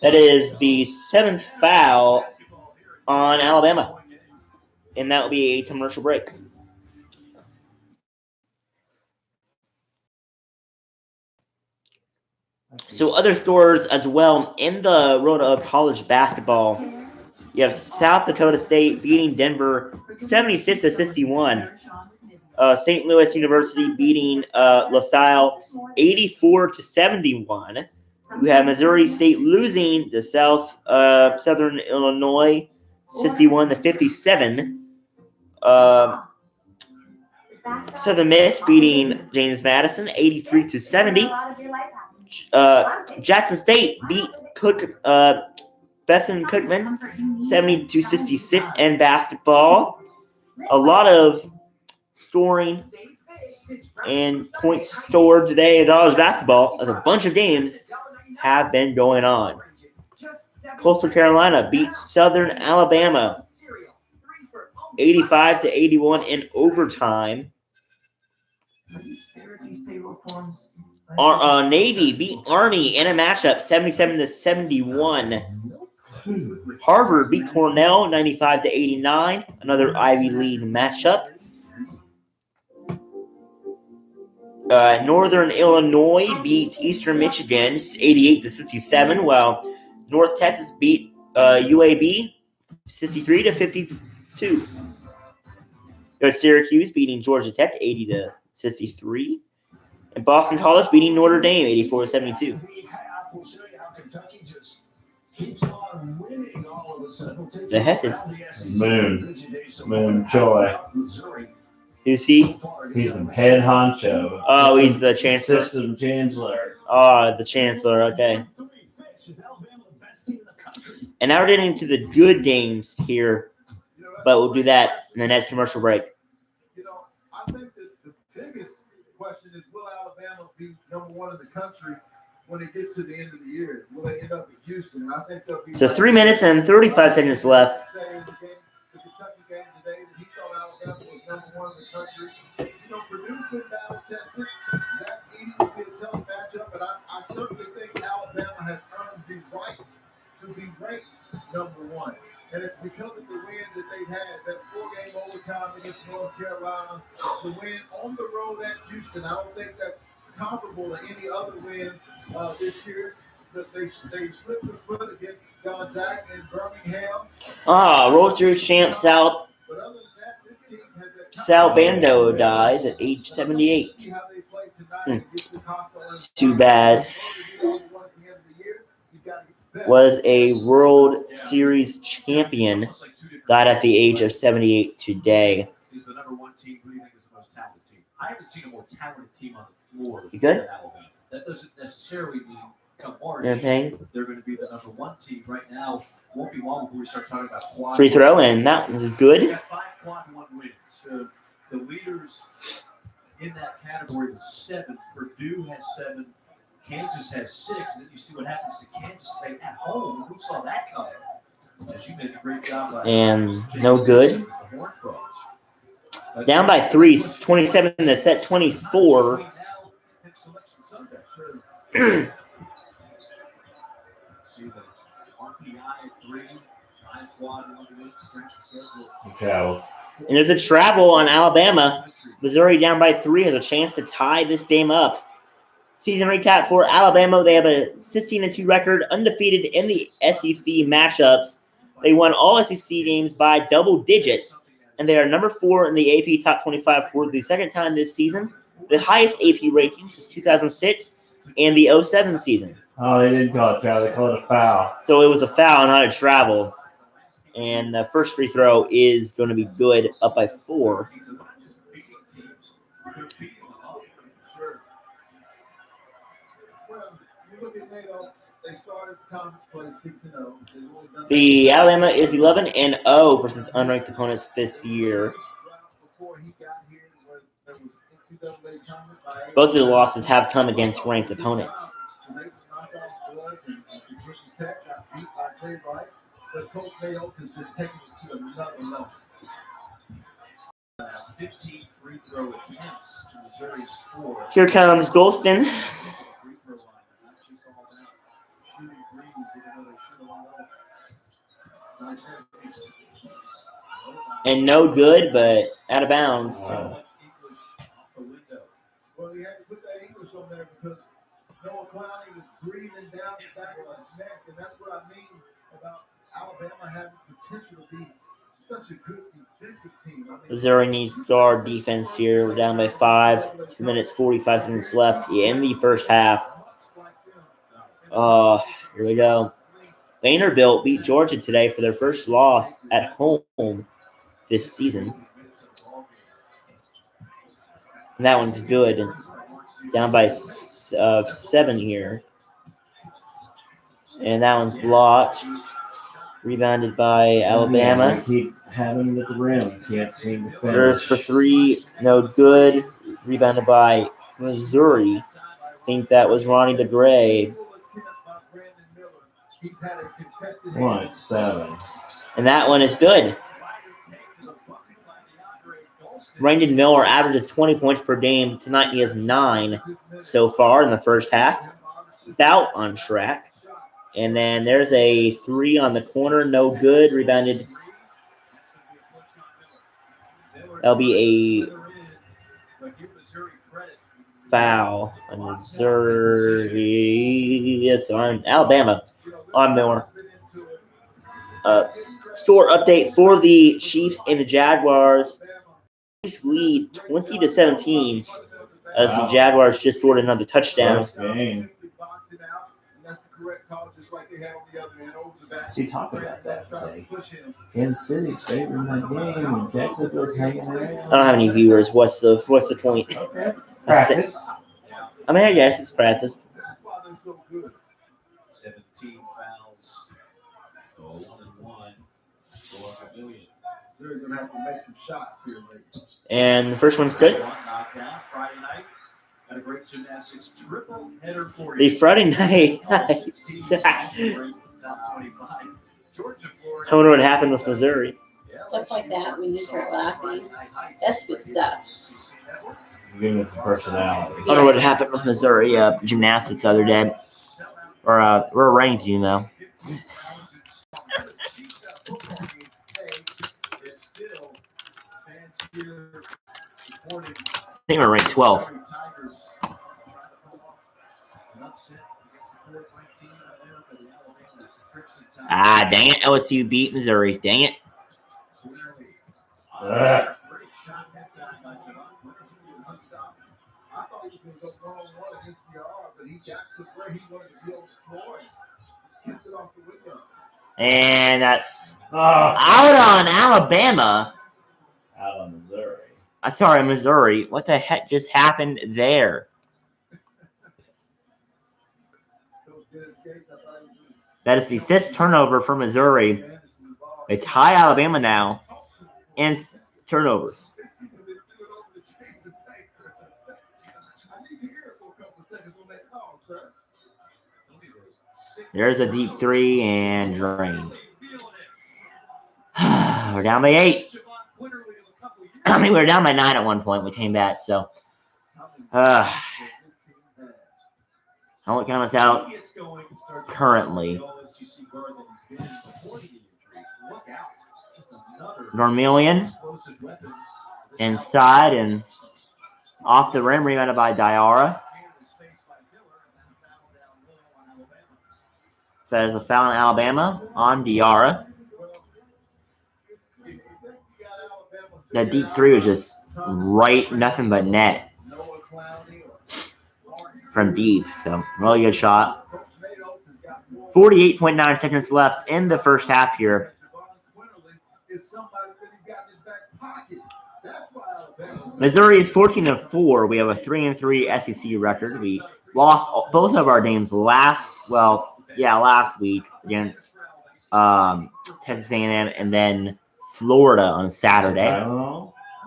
That is the 7th foul on Alabama. And that will be a commercial break. So other scores as well in the world of college basketball. You have South Dakota State beating Denver 76-61. St. Louis University beating LaSalle 84-71. You have Missouri State losing to Southern Illinois 61-57. Southern Miss beating James Madison 83-70. Jackson State beat Bethune Cookman 70-66. And basketball, a lot of scoring and points scored today in college basketball, as a bunch of games have been going on. Coastal Carolina beats Southern Alabama 85-81 in overtime. Navy beat Army in a matchup 77-71. Harvard beat Cornell 95-89, another Ivy League matchup. Northern Illinois beat Eastern Michigan 88-67, while North Texas beat UAB 63-52. Syracuse beating Georgia Tech 80-63, and Boston College beating Notre Dame 84-72. The heck is
Moon Choi.
Who's he?
He's the head honcho.
Oh, he's the chancellor.
System chancellor.
Oh, the chancellor. Okay. And now we're getting into the good games here, but we'll do that in the next commercial break.
You know, I think that the biggest question is, will Alabama be number 1 in the country when it gets to the end of the year? Will they end up at Houston? And I think they'll be.
So 3 minutes and 35 seconds left.
The Kentucky game today, that he thought Alabama was number 1 in the country. You know, Purdue's been battle tested. That meeting will be a tough matchup, but I certainly think Alabama has earned the right to be ranked number 1. And it's because of the win that they've had, that 4-game overtime against North Carolina, the win on the road at Houston. I don't think that's comparable to any other win this year. That they slipped the foot against Gonzaga and Birmingham.
World Series champ Sal
But other than that, this team has that
Sal Bando dies at age 78.
See how they play tonight against this hostile
It's too bad. Was a World Series champion, died at the age of 78 today.
He's the number 1 team. Who do you think is the most talented team? I haven't seen a more talented team on the floor.
You good?
than Alabama. That doesn't necessarily mean come March
Okay.
they're going to be the number 1 team. Right now, won't be long before we start talking about quad.
Free throw, and that was
We
good.
got 5 quad 1 wins. So the leaders in that category was 7. Purdue has 7. Kansas has 6, and then you see what happens to Kansas State at home. Who saw that coming? As you did a great job last
And
night.
no good.
The Horned Frogs.
Down by 3, 27 to set 24.
Now, it's Selection Sunday. Sure. See the RPI at 3, 5 quad 1 win, strength of schedule.
Travel.
And there's a travel on Alabama. Missouri down by 3 has a chance to tie this game up. Season recap for Alabama. They have a 16-2 record, undefeated in the SEC matchups. They won all SEC games by double digits, and they are number 4 in the AP Top 25 for the second time this season. The highest AP rating since 2006 and the 07 season.
Oh, they didn't call it travel. They called it a foul.
So it was a foul, not a travel. And the first free throw is going to be good, up by 4.
Sure. Well, you look at NATO, they started conference play 6-0. They've only done
The Alabama is 11-0 versus unranked opponents this year.
before he got here, where there was NCAA tournament by
Both of the losses have come against ranked opponents.
They was knocked off Buzz and Virginia Tech got beat by Trey Wright, but Coach NATO has just taken it to another level.
15 free throw attempts to Missouri's 4.
Here comes Golston.
Free throw line, not just all about shooting threes, even though they shoot a lot of them.
And no good, but out of bounds.
So much English off the window.
Well, you had to put that English on there because Noah Clowney was breathing down the back of his neck, and that's what I mean about Alabama having potential to be such a good defensive team. I mean,
Missouri needs guard defense here. We're down by 5. 2 minutes, 45 seconds left in the first half. Here we go. Vanderbilt beat Georgia today for their first loss at home this season. And that one's good. Down by 7 here. And that one's blocked. Rebounded by Alabama.
Yeah, keep having it at the rim. Can't seem to finish.
First for 3, no good. Rebounded by Missouri. I think that was Ronnie the Gray.
One at 7.
And that one is good. Brandon Miller averages 20 points per game. Tonight he has 9 so far in the first half. About on track. And then there's a 3 on the corner. No good. Rebounded. That'll be a foul on Missouri. Yes, on Alabama. On Miller. Score update for the Chiefs and the Jaguars. Chiefs lead 20-17 as the Jaguars just scored another touchdown.
Close game.
That's the correct call, just like they had on the other end over the back.
See, talk about that. Say, Kansas City's favoring that game, and Jacksonville's hanging around.
I don't have any viewers. What's the point?
Okay. Practice.
I mean, I guess it's practice.
That's why they're so good.
17 fouls. So 1-1 for a million.
They're going to have to make some shots here later.
And the first one's good.
One knockdown Friday night. Got a great gymnastics triple header for
The
you.
Friday night.
All 16 national ranked top 25. Georgia, Florida.
I wonder what happened with Missouri.
Stuff like that when you start laughing. That's good stuff.
Giving it the personality.
I wonder what happened with Missouri gymnastics the other day. Or we're ranked, you know. I think we're ranked 12. Ah, dang it. LSU beat Missouri. Dang it.
I thought he was going to go 1-on-1 against the R, but he got to where he wanted to be on the floor and just kissed it off the window.
And that's
Oh,
out on Alabama.
out on Missouri.
Sorry, Missouri. What the heck just happened there?
Coach Dennis Gates, I thought he was
That is the 6th turnover for Missouri.
managing the ball.
They tie Alabama now in turnovers.
They threw it over to Jason Baker. I need to hear it for a couple of seconds on that call, sir.
There's a deep 3 and drained. We're down by 8. I mean, we were down by 9 at one point. We came back, so I won't count us out currently. Normilian inside and off the rim, rebounded by Diarra. So there's a foul in Alabama on Diarra. That deep 3 was just right, nothing but net from deep. So really good shot. 48.9 seconds left in the first half here.
is somebody that he's got in his back pocket. That's why Alabama.
Missouri is 14-4. We have a 3-3 SEC record. We lost both of our games last week against Texas A&M and then Florida on Saturday.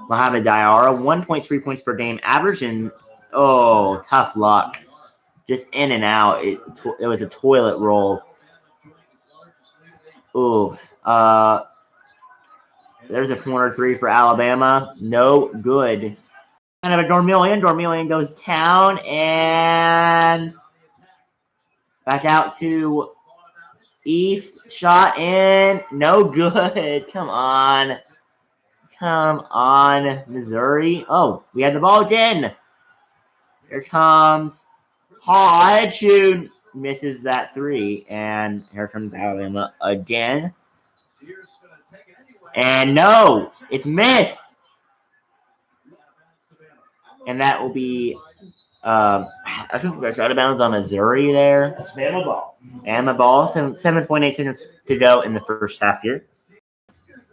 Mohamed Diarra, 1.3 points per game average, and tough luck. Just in and out. It was a toilet roll. Ooh. There's a corner three for Alabama. No good. Kind of a Dormillion. Dormillion goes down and back out to East. Shot in. No good. Come on. Come on, Missouri. Oh, we had the ball again. Here comes Hodge, who misses that three. And here comes Alabama again. And no, it's missed. And that will be, I think that's out of bounds on Missouri there.
That's Bama ball.
Bama ball. 7.8 seconds to go in the first half here.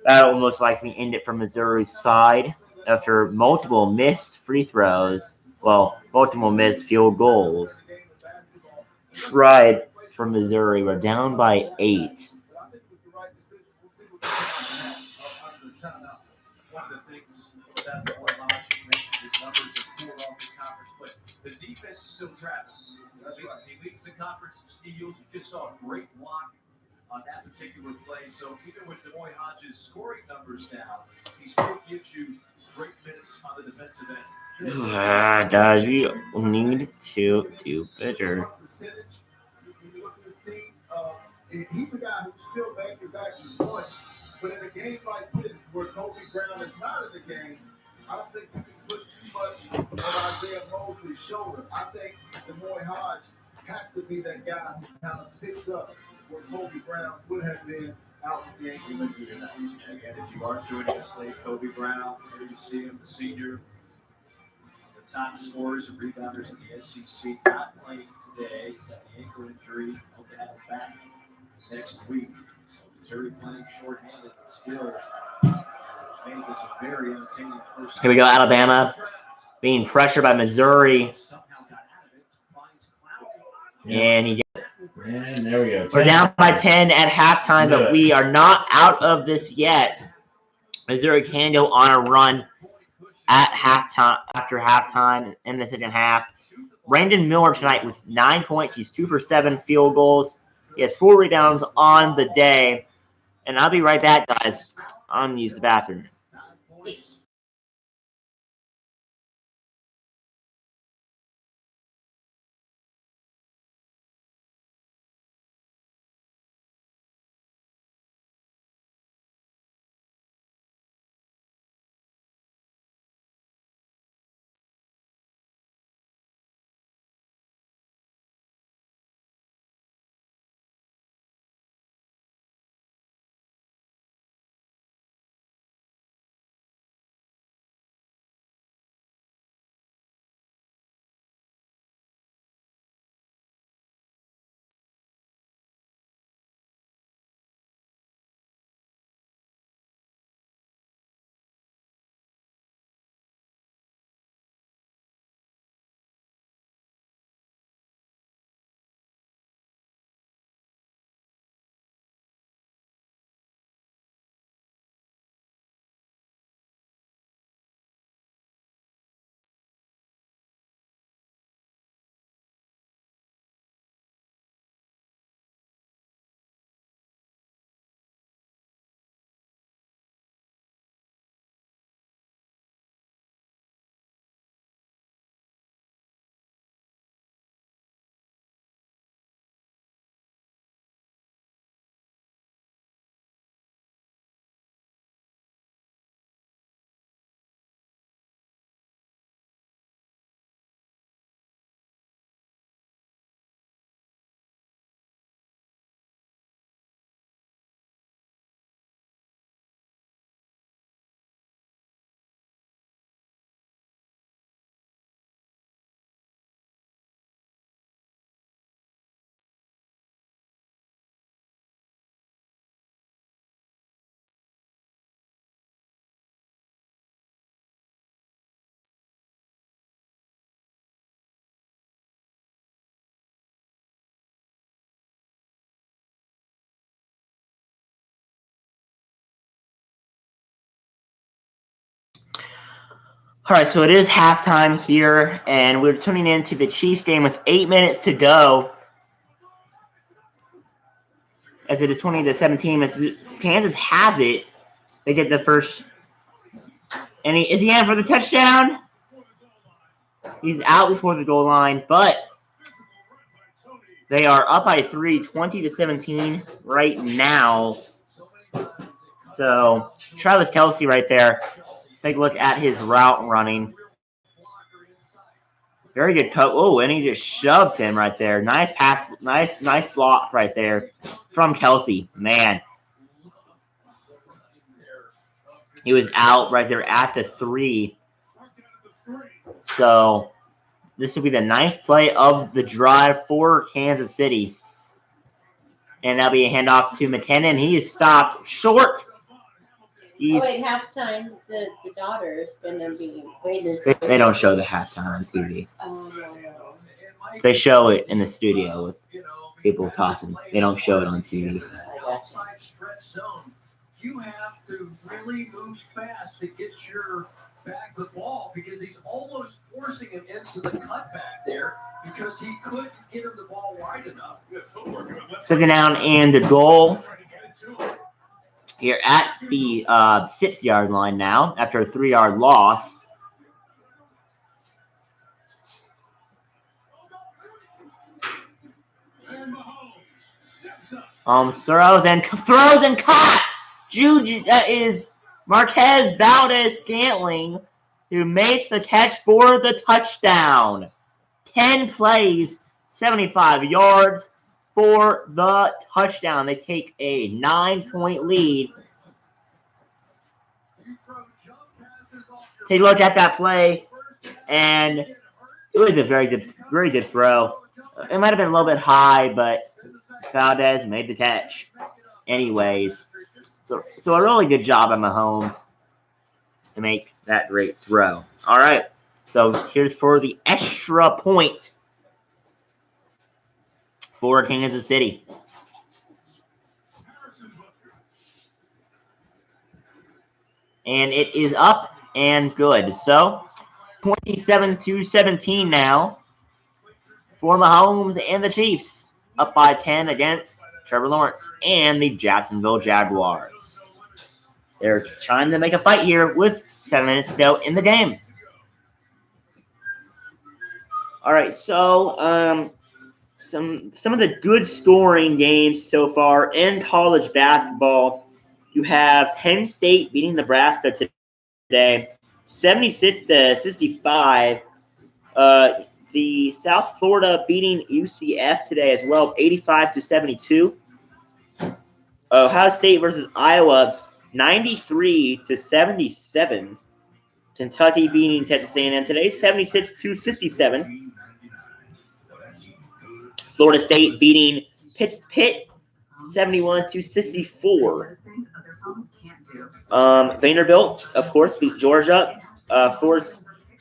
That will most likely end it from Missouri's side after multiple missed free throws. Well, multiple missed field goals. Tried for Missouri. We're down by 8.
One of the things that the Hodge mentioned, his numbers are poor off the conference, but the defense is still traveling. He leads the conference in steals. You just saw a great block on that particular play. So even with D'Moi Hodges' scoring numbers down, he still gives you great minutes on the defensive end.
Guys, we need to do better.
He's a guy who still manufactures points, but in a game like this, where Kobe Brown is not in the game, I don't think you can put too much on Isaiah Mosley's shoulder. I think D'Moi Hodge has to be that guy who kind of picks up where Kobe Brown would have been out in the game.
And again, if you are joining us late, Kobe Brown, here you see him, the senior, the top scorers and rebounders in the SEC, not playing today. He's got the ankle injury. Hope to have him back next week. So Missouri playing shorthanded, but still made this a very entertaining first.
Here we go, Alabama being pressured by Missouri.
Somehow got out of it, finds Clowney.
And
And there we go.
we're down by 10 at halftime, but we are not out of this yet. Missouri can go on a run at halftime, after halftime in the second half. Brandon Miller tonight with 9 points. He's 2 for 7 field goals. He has 4 rebounds on the day. And I'll be right back, guys. I'm going to use the bathroom. All right, so it is halftime here, and we're tuning into the Chiefs game with 8 minutes to go. As it is 20-17, as Kansas has it, they get the first. And is he in for the touchdown? He's out before the goal line, but they are up by 3, 20-17 right now. So Travis Kelce right there. Take a look at his route running. Very good cut. Oh, and he just shoved him right there. Nice pass. Nice block right there from Kelce. Man. He was out right there at the 3. So this will be the 9th play of the drive for Kansas City. And that'll be a handoff to McKinnon. He is stopped short.
Oh, wait, halftime. The daughter is going to be waiting.
They don't show the halftime on TV.
Oh,
They show it in the studio with people talking. They don't show it on TV.
Outside stretch zone, you have to really move fast to get your back the ball because he's almost forcing him into the cutback there because he couldn't get him the ball wide enough.
Second down and the goal. Here at the 6-yard line now after a 3-yard loss. Throws and caught. That is Marquez Valdez-Scantling who makes the catch for the touchdown. 10 plays, 75 yards for the touchdown. They take a 9-point lead. Take a look at that play, and it was a very good throw. It might have been a little bit high, but Valdez made the catch. Anyways, so a really good job by Mahomes to make that great throw. All right, so here's for the extra point for Kansas City. And it is up and good. So 27-17 now for Mahomes and the Chiefs. Up by 10 against Trevor Lawrence and the Jacksonville Jaguars. They're trying to make a fight here with 7 minutes to go in the game. All right, so some of the good scoring games so far in college basketball. You have Penn State beating Nebraska today, 76-65. The South Florida beating UCF today as well, 85-72. Ohio State versus Iowa, 93-77. Kentucky beating Texas A&M today, 76-67. Florida State beating Pitt, 71-64. Vanderbilt, of course, beat Georgia.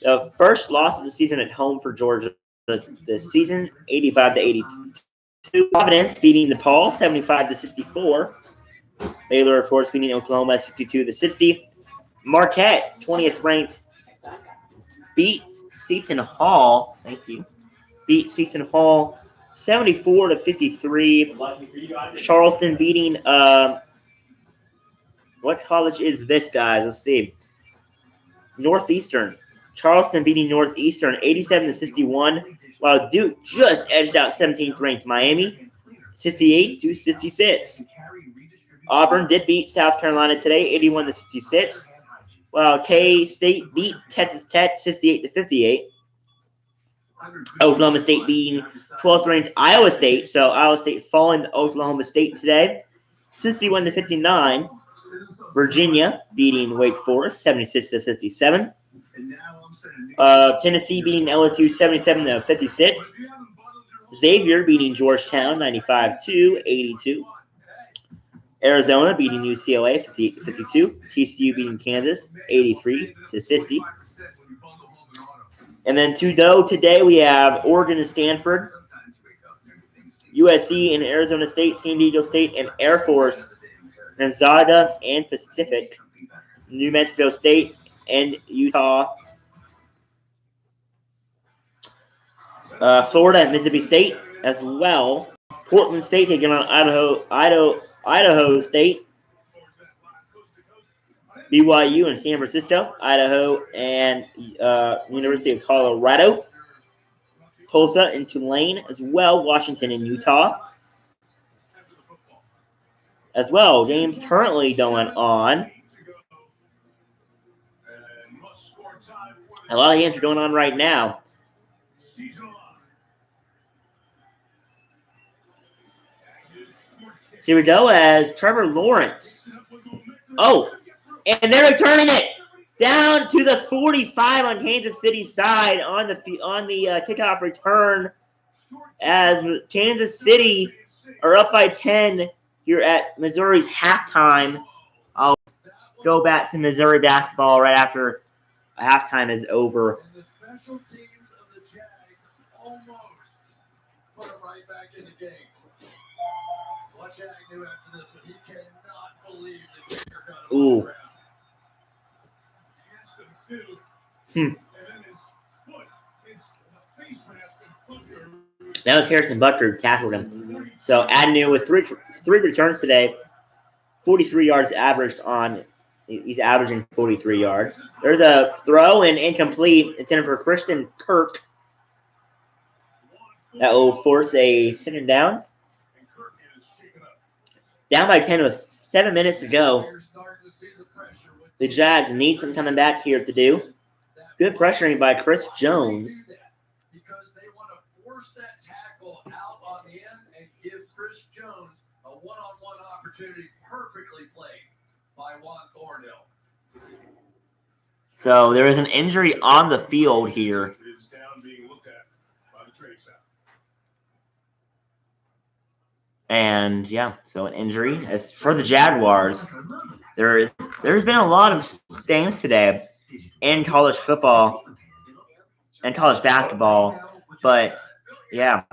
The first loss of the season at home for Georgia this season, 85-82. Providence beating DePaul, 75-64. Baylor, of course, beating Oklahoma, 62-60. Marquette, 20th ranked, beat Seton Hall. Thank you. Beat Seton Hall, 74-53. Charleston beating what college is this, guys? Let's see. Northeastern. Charleston beating Northeastern 87-61, while Duke just edged out 17th ranked Miami 68-66. Auburn did beat South Carolina today 81-66, while K-State beat Texas Tech 68-58. Oklahoma State beating 12th ranked Iowa State, so Iowa State falling to Oklahoma State today 61-59. Virginia beating Wake Forest 76-67. Tennessee beating LSU 77-56. Xavier beating Georgetown 95-82. Arizona beating UCLA 50-52. TCU beating Kansas 83-60. And then to go today, we have Oregon and Stanford, USC and Arizona State, San Diego State, and Air Force, Gonzaga and Pacific, New Mexico State and Utah Florida and Mississippi State as well. Portland State taking on Idaho State. BYU and San Francisco, Idaho and University of Colorado. Tulsa and Tulane as well. Washington and Utah. As well, games currently going on. A lot of games are going on right now. Here we go as Trevor Lawrence. Oh, and they're returning it down to the 45 on Kansas City's side on the kickoff return, as Kansas City are up by 10 here at Missouri's halftime. I'll go back to Missouri basketball right after halftime is over.
And the special teams of the Jags almost put them right back in the game. Watch Agnew after this one. He cannot believe the kicker got him on the ground.
That was Harrison Butker who tackled him. So Agnew with three returns today, 43 yards averaged on. He's averaging 43 yards. There's a throw and incomplete intended for Christian Kirk. That will force a second down. Down by 10 with 7 minutes to go. The Jags need some coming back here to do. Good pressuring by Chris Jones.
Because they want to force that tackle out on the end and give Chris Jones a one-on-one opportunity perfectly played by Juan Thornhill.
So there is an injury on the field here. And yeah, so an injury. As for the Jaguars, there's been a lot of games today in college football and college basketball. But yeah,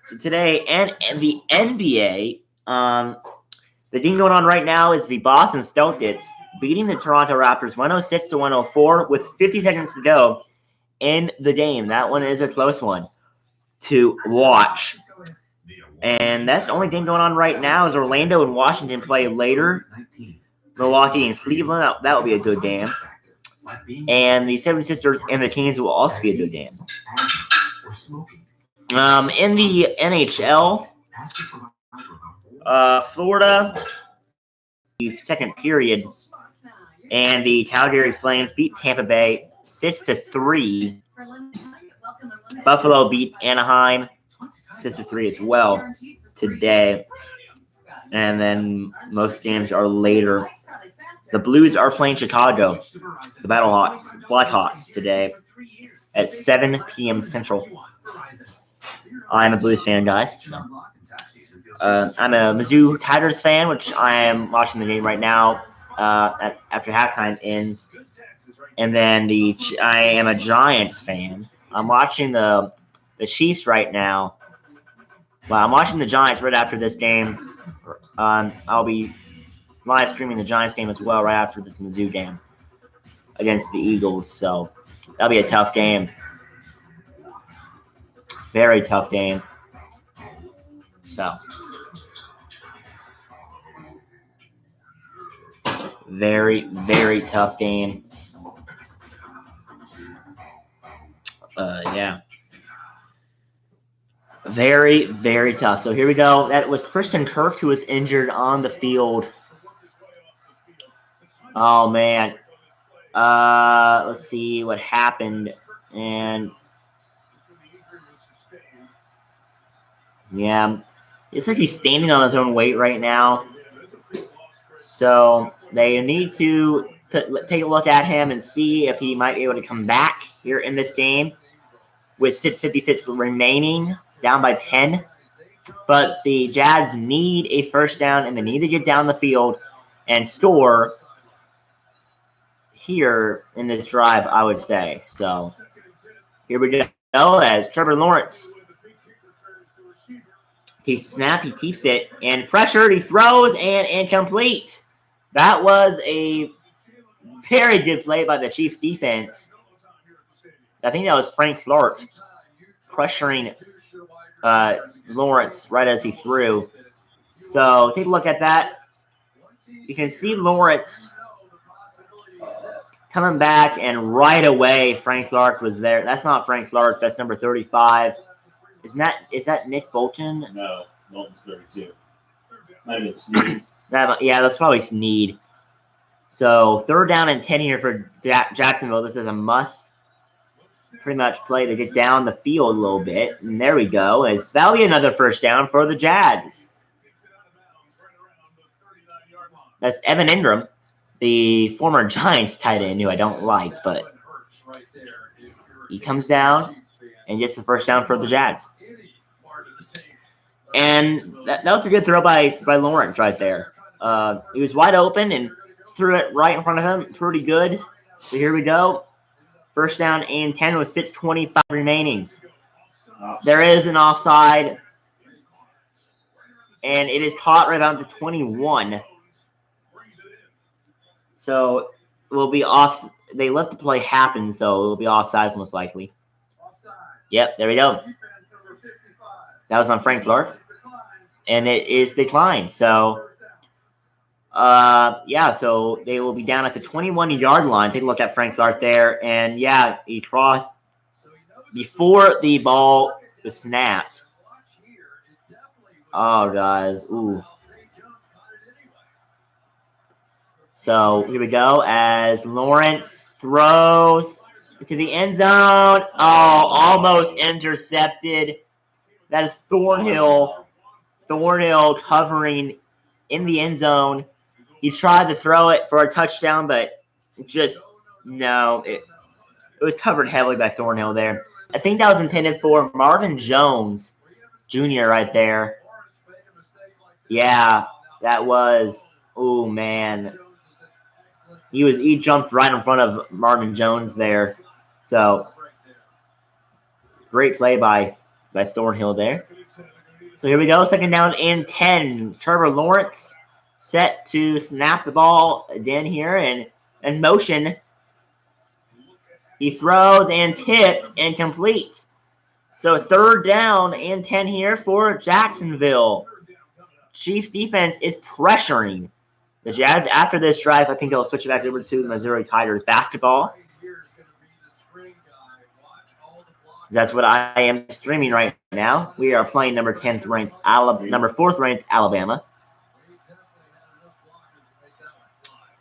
so today and the NBA, the game going on right now is the Boston Celtics beating the Toronto Raptors 106-104 with 50 seconds to go in the game. That one is a close one to watch. And that's the only game going on right now is Orlando and Washington play later. Milwaukee and Cleveland, that will be a good game. And the 76ers and the Kings will also be a good game. In the NHL, Florida, the second period, and the Calgary Flames beat Tampa Bay 6-3. Buffalo beat Anaheim 6-3 as well today. And then most games are later. The Blues are playing Chicago, the Blackhawks today at 7 p.m. Central. I'm a Blues fan, guys. So. I'm a Mizzou Tigers fan, which I am watching the game right now after halftime ends. And then I am a Giants fan. I'm watching the Chiefs right now. Well, I'm watching the Giants right after this game. I'll be live streaming the Giants game as well right after this Mizzou game against the Eagles. So that'll be a tough game. Very tough game. So very, very tough game. Yeah. Very, very tough. So here we go. That was Christian Kirk who was injured on the field. Oh, man. Let's see what happened. And yeah, it's like he's standing on his own weight right now. So they need to take a look at him and see if he might be able to come back here in this game with 6:56 remaining, down by 10. But the Jags need a first down, and they need to get down the field and score here in this drive, I would say. So here we go as Trevor Lawrence keeps snap, he keeps it, and pressured, he throws, and incomplete. That was a very good play by the Chiefs defense. I think that was Frank Clark pressuring Lawrence right as he threw. So take a look at that. You can see Lawrence coming back, and right away Frank Clark was there. That's not Frank Clark. That's number 35. Is that Nick Bolton?
No, Bolton's 32. Might have been Snead.
Yeah, that's probably Snead. So 3rd down and 10 here for Jacksonville. This is a must pretty much play to get down the field a little bit. And there we go. That'll be another 1st down for the Jags. That's Evan Ingram, the former Giants tight end, who I don't like, but he comes down and gets the 1st down for the Jags. And that was a good throw by Lawrence right there. He was wide open and threw it right in front of him. Pretty good. So here we go. 1st down and 10 with 6:25 remaining. There is an offside. And it is caught right down to 21. So it will be off. They let the play happen, so it will be offsides most likely. Yep, there we go. That was on Frank Clark. And it is declined. So, yeah, so they will be down at the 21-yard line. Take a look at Frank Clark there. And, yeah, he crossed before the ball was snapped. Oh, guys. Ooh. So, here we go as Lawrence throws into the end zone. Oh, almost intercepted. That is Thornhill. Thornhill covering in the end zone. He tried to throw it for a touchdown, but just, no. It was covered heavily by Thornhill there. I think that was intended for Marvin Jones Jr. right there. Yeah, that was, oh, man. He jumped right in front of Marvin Jones there. So, great play by Thornhill there. So here we go, 2nd down and 10. Trevor Lawrence set to snap the ball again here and motion. He throws and tipped and complete. So 3rd down and 10 here for Jacksonville. Chiefs defense is pressuring the Jags. After this drive, I think they'll switch it back over to the Missouri Tigers basketball. That's what I am streaming right now. We are playing number 4th ranked Alabama.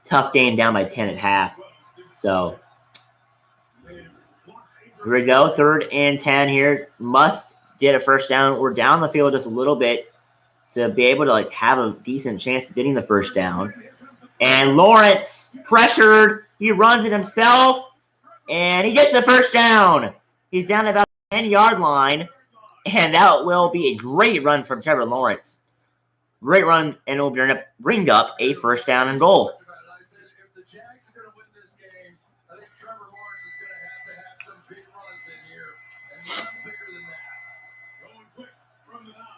Tough game, down by 10 at half. So here we go. 3rd and 10 here. Must get a 1st down. We're down the field just a little bit to be able to have a decent chance of getting the 1st down. And Lawrence pressured. He runs it himself. And he gets the 1st down. He's down about the 10-yard line. And that will be a great run from Trevor Lawrence. Great run, and it will bring up a 1st down and goal.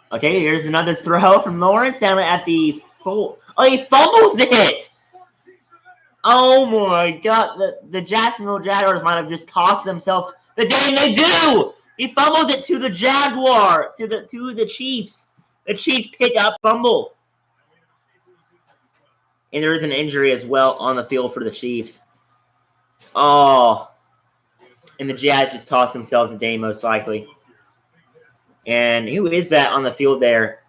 Okay, here's another throw from Lawrence down at the full. Oh, he fumbles it! Oh my God, the Jacksonville Jaguars might have just cost themselves the game. They do. He fumbles it to the Jaguar, to the Chiefs. The Chiefs pick up fumble, and there is an injury as well on the field for the Chiefs. Oh, and the Jags just cost themselves the game most likely. And who is that on the field there?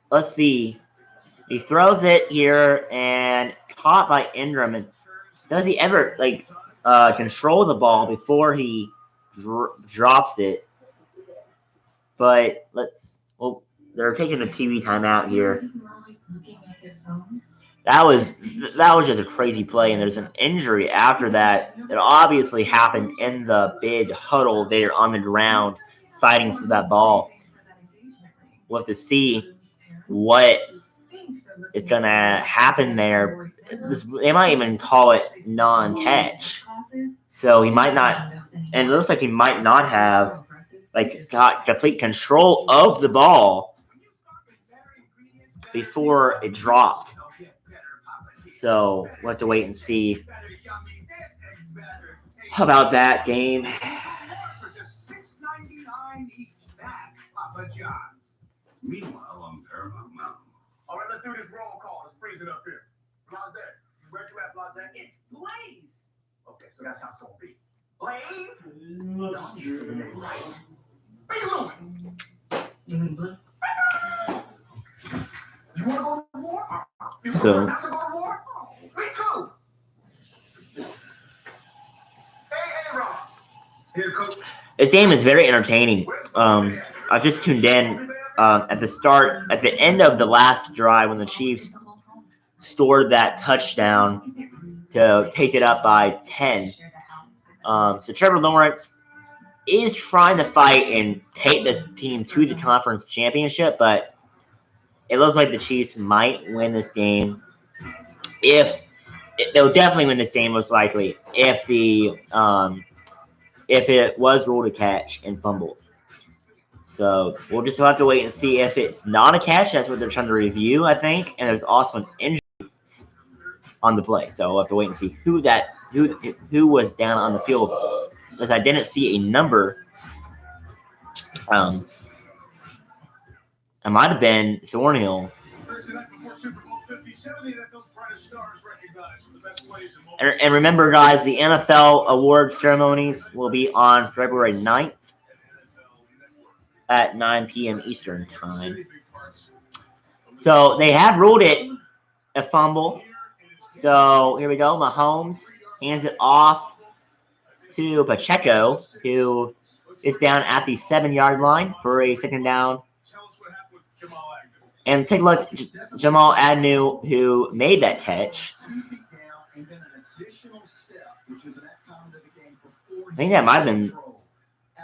Let's see. He throws it here and caught by Ingram. And does he ever control the ball before he drops it? But they're taking a TV timeout here. That was just a crazy play, and there's an injury after that. It obviously happened in the big huddle there on the ground, fighting for that ball. We'll have to see what is gonna happen there. They might even call it non-catch. So he might not, and it looks like he might not have got complete control of the ball before it dropped. So we'll have to wait and see. about that game.
For just $6.99 each. That's Papa John's.
Meanwhile, on Paramount Mountain.
All right, let's do this roll call. It's freezing up here. Blase, where you at, Blase?
It's Blaze.
Okay, so that's how it's gonna be.
Blaze?
No, you said the name right. Hey, Louie.
You mean blue?
You want to go to war? You
So-
want us to go to war? Me too. Hey, Rob.
Here, coach.
This game is very entertaining. I just tuned in at the end of the last drive when the Chiefs scored that touchdown to take it up by 10. So Trevor Lawrence is trying to fight and take this team to the conference championship, but it looks like the Chiefs might win this game. They'll definitely win this game, most likely, if it was ruled a catch and fumbled. So we'll just have to wait and see if it's not a catch. That's what they're trying to review, I think. And there's also an injury on the play, so we'll have to wait and see who was down on the field, because I didn't see a number. It might have been Thornhill.
Thursday night before Super Bowl 57, the NFL's brightest stars recognized for the best plays and moments.
And remember, guys, the NFL awards ceremonies will be on February 9th at 9 p.m. Eastern Time. So they have ruled it a fumble. So here we go. Mahomes hands it off to Pacheco, who is down at the 7-yard line for a second down.
Tell us what happened with Jamal Agnew.
And take a look, Jamal Agnew, who made that catch.
2 feet down, and then an additional step, which is an common to the game before.
I think that might have been.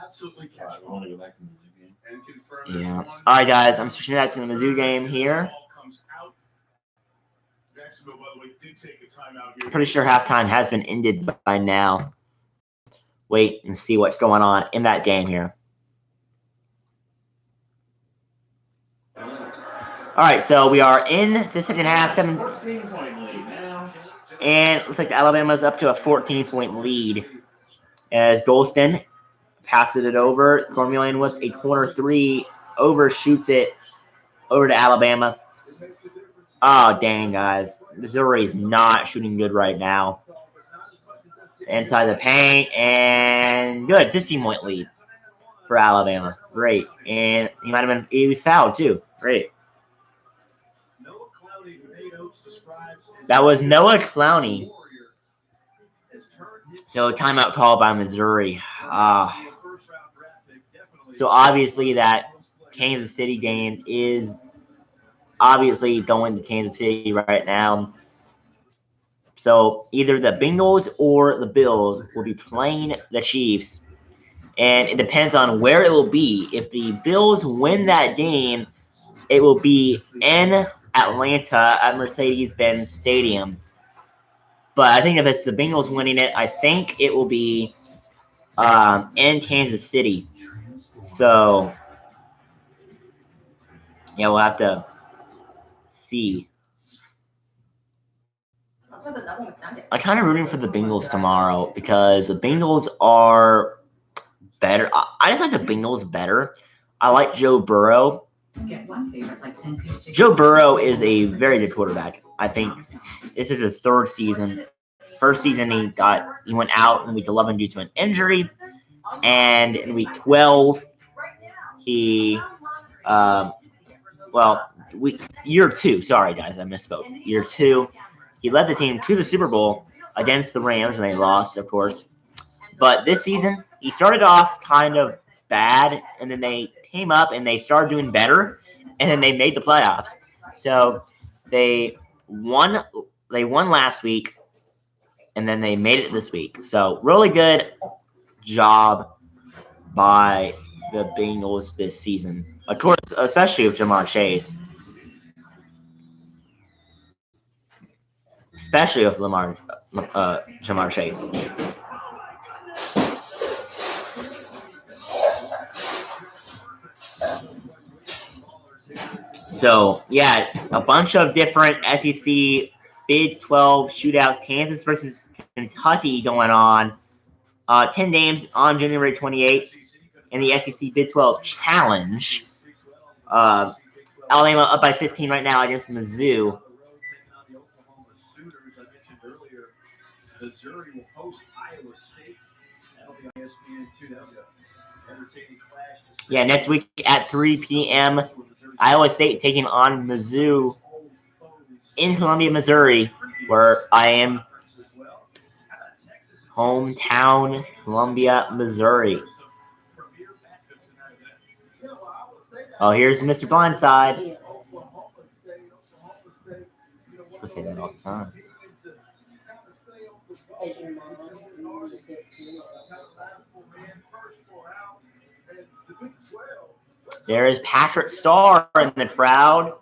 Absolutely
I
catch.
want to go back to the game.
And confirm
Yeah.
this one.
All right, guys, I'm switching back to the Mizzou game here.
Ball comes out. Jacksonville, by the way, did take a timeout here.
Pretty sure halftime has been ended by now. Wait and see what's going on in that game here. All right, so we are in the second half, and it looks like Alabama's up to a 14-point lead as Golston passes it over. Cornelian with a corner three, overshoots it over to Alabama. Oh, dang, guys. Missouri is not shooting good right now. Inside the paint, and good. 16-point lead for Alabama. Great. And he was fouled, too. Great. That was Noah Clowney. So timeout call by Missouri. So obviously that Kansas City game is obviously going to Kansas City right now. So either the Bengals or the Bills will be playing the Chiefs. And it depends on where it will be. If the Bills win that game, it will be in Atlanta at Mercedes-Benz Stadium. But I think if it's the Bengals winning it, I think it will be in Kansas City. So, yeah, we'll have to see. I'm kind of rooting for the Bengals tomorrow because the Bengals are better. I just like the Bengals better. I like Joe Burrow.
Get one favorite, like 10-piece chicken.
Joe Burrow is a very good quarterback. I think this is his third season. First season he went out in week 11 due to an injury, and in week 12 he year 2. Sorry guys, I misspoke. Year 2, he led the team to the Super Bowl against the Rams, and they lost, of course. But this season he started off kind of bad, and then they came up and they started doing better, and then they made the playoffs. So they won last week, and then they made it this week. So really good job by the Bengals this season. Of course, especially with Jamar Chase. Especially with Jamar Chase. So, yeah, a bunch of different SEC Big 12 shootouts. Kansas versus Kentucky going on. 10 games on January 28th in the SEC Big 12 Challenge. Alabama up by 16 right now against Mizzou.
Missouri will host Iowa State. That'll be on ESPN2. That'll be an entertaining clash.
Yeah, next week at 3 p.m., Iowa State taking on Mizzou in Columbia, Missouri, where I am. Hometown, Columbia, Missouri. Oh, here's Mr. Blindside. I say that all the time. There is Patrick Starr in the crowd.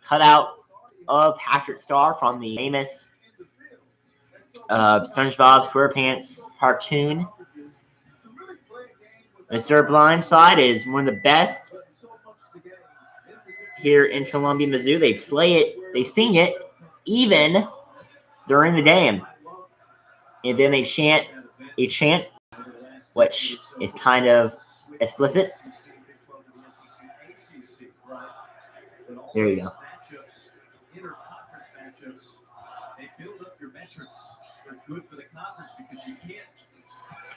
Cutout of Patrick Starr from the famous SpongeBob SquarePants cartoon. Mr. Blindside is one of the best here in Columbia, Mizzou. They play it, they sing it, even during the game. And then they chant a chant, which is kind of explicit. There you go.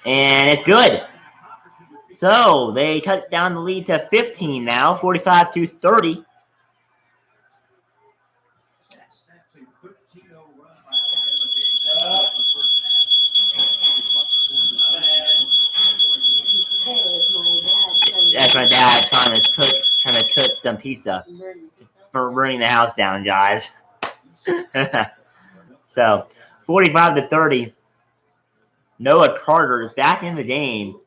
And it's good. So they cut down the lead to 15 now, 45-30. That's my dad trying to cook some pizza for burning the house down, guys. So 45-30. Noah Carter is back in the game.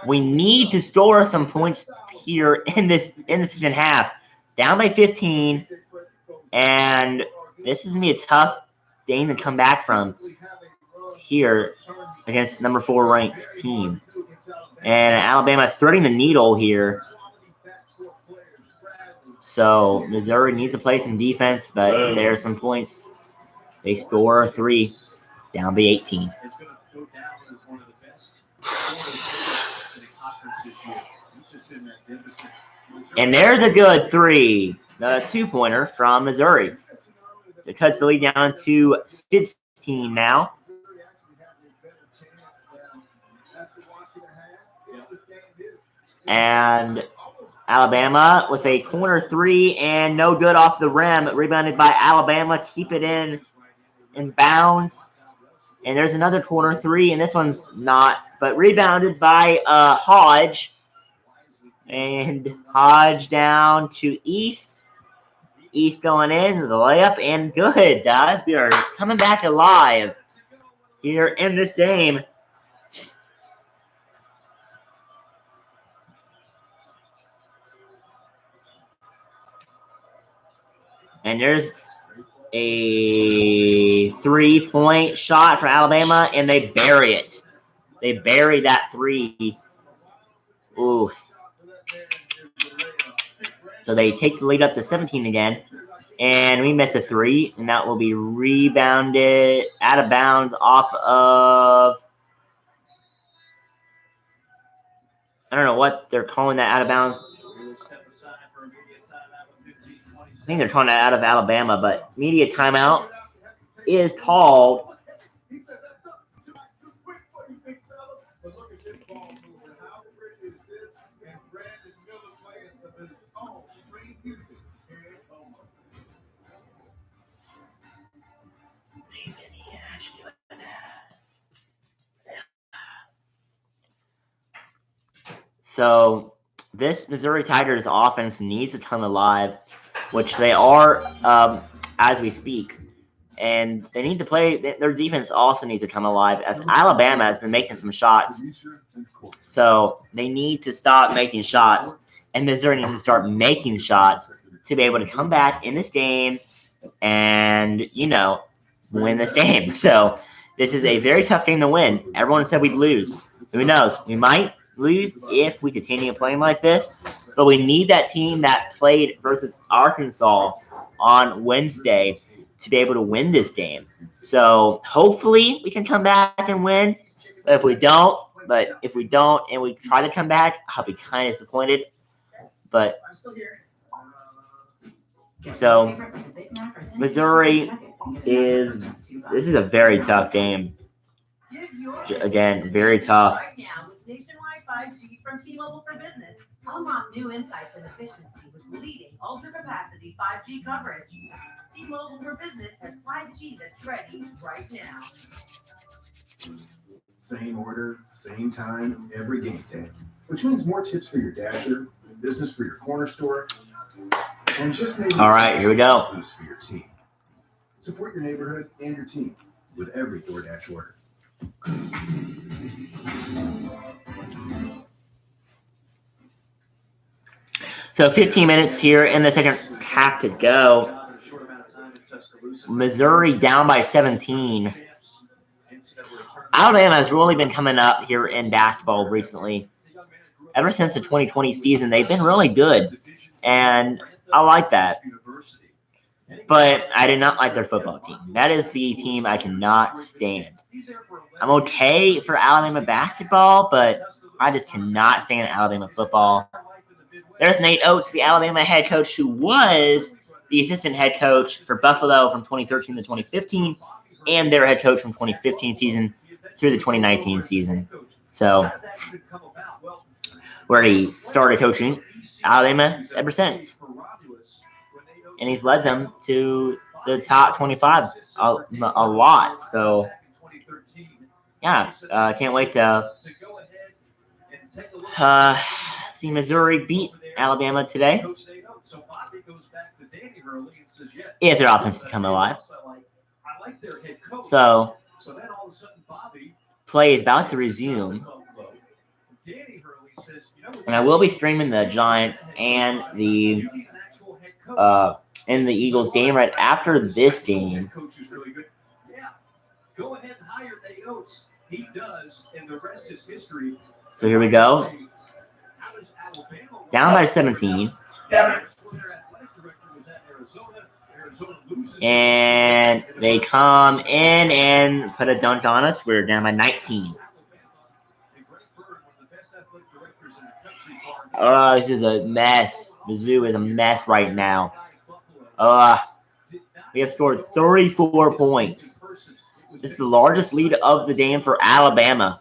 We need to score some points here in the second half. Down by 15, and this is gonna be a tough game to come back from here against number 4 ranked team. And Alabama threading the needle here. So Missouri needs to play some defense, but there are some points. They score 3, down by 18. And there's a good 3, the 2-pointer from Missouri. So it cuts the lead down to 16 now. And Alabama with a corner 3 and no good off the rim. Rebounded by Alabama. Keep it in bounds. And there's another corner 3, and this one's not, but rebounded by Hodge. And Hodge down to East. East going in, the layup, and good, guys. We are coming back alive here in this game. And there's a 3-point shot for Alabama, and they bury it. They bury that 3. Ooh. So they take the lead up to 17 again. And we miss a 3, and that will be rebounded out of bounds off of... I don't know what they're calling that out of bounds. I think they're calling that out of Alabama, but media timeout is called. So this Missouri Tigers offense needs to come alive, which they are as we speak. And they need to play. Their defense also needs to come alive, as Alabama has been making some shots. So they need to stop making shots, and Missouri needs to start making shots to be able to come back in this game and, you know, win this game. So this is a very tough game to win. Everyone said we'd lose. Who knows? We might lose if we continue playing like this, but we need that team that played versus Arkansas on Wednesday to be able to win this game. So hopefully we can come back and win. But if we don't and we try to come back, I'll be kind of disappointed. But so Missouri this is a very tough game. Again, very tough.
Right now, with nationwide 5G from T-Mobile for Business, unlock new insights and efficiency with leading ultra-capacity 5G coverage. T-Mobile for Business has 5G that's ready right now.
Same order, same time, every game day. Which means more tips for your Dasher, business for your corner store, and just maybe
all right, here we go.
Boost for your team. Support your neighborhood and your team with every DoorDash order.
So 15 minutes here in the second half to go. Missouri down by 17. Alabama has really been coming up here in basketball recently. Ever since the 2020 season, they've been really good, and I like that. But I do not like their football team. That is the team I cannot stand. I'm okay for Alabama basketball, but I just cannot stand Alabama football. There's Nate Oates, the Alabama head coach, who was the assistant head coach for Buffalo from 2013 to 2015, and their head coach from 2015 season through the 2019 season. So, where he started coaching Alabama ever since. And he's led them to the top 25 a lot. So, yeah, can't wait to see Missouri beat Alabama today. If their offense can come alive. So, play is about to resume. And I will be streaming the Giants and the Eagles game right after this game. So here we go. Down by 17. And they come in and put a dunk on us. We're down by 19. This is a mess. Mizzou is a mess right now. We have scored 34 points. This is the largest lead of the game for Alabama.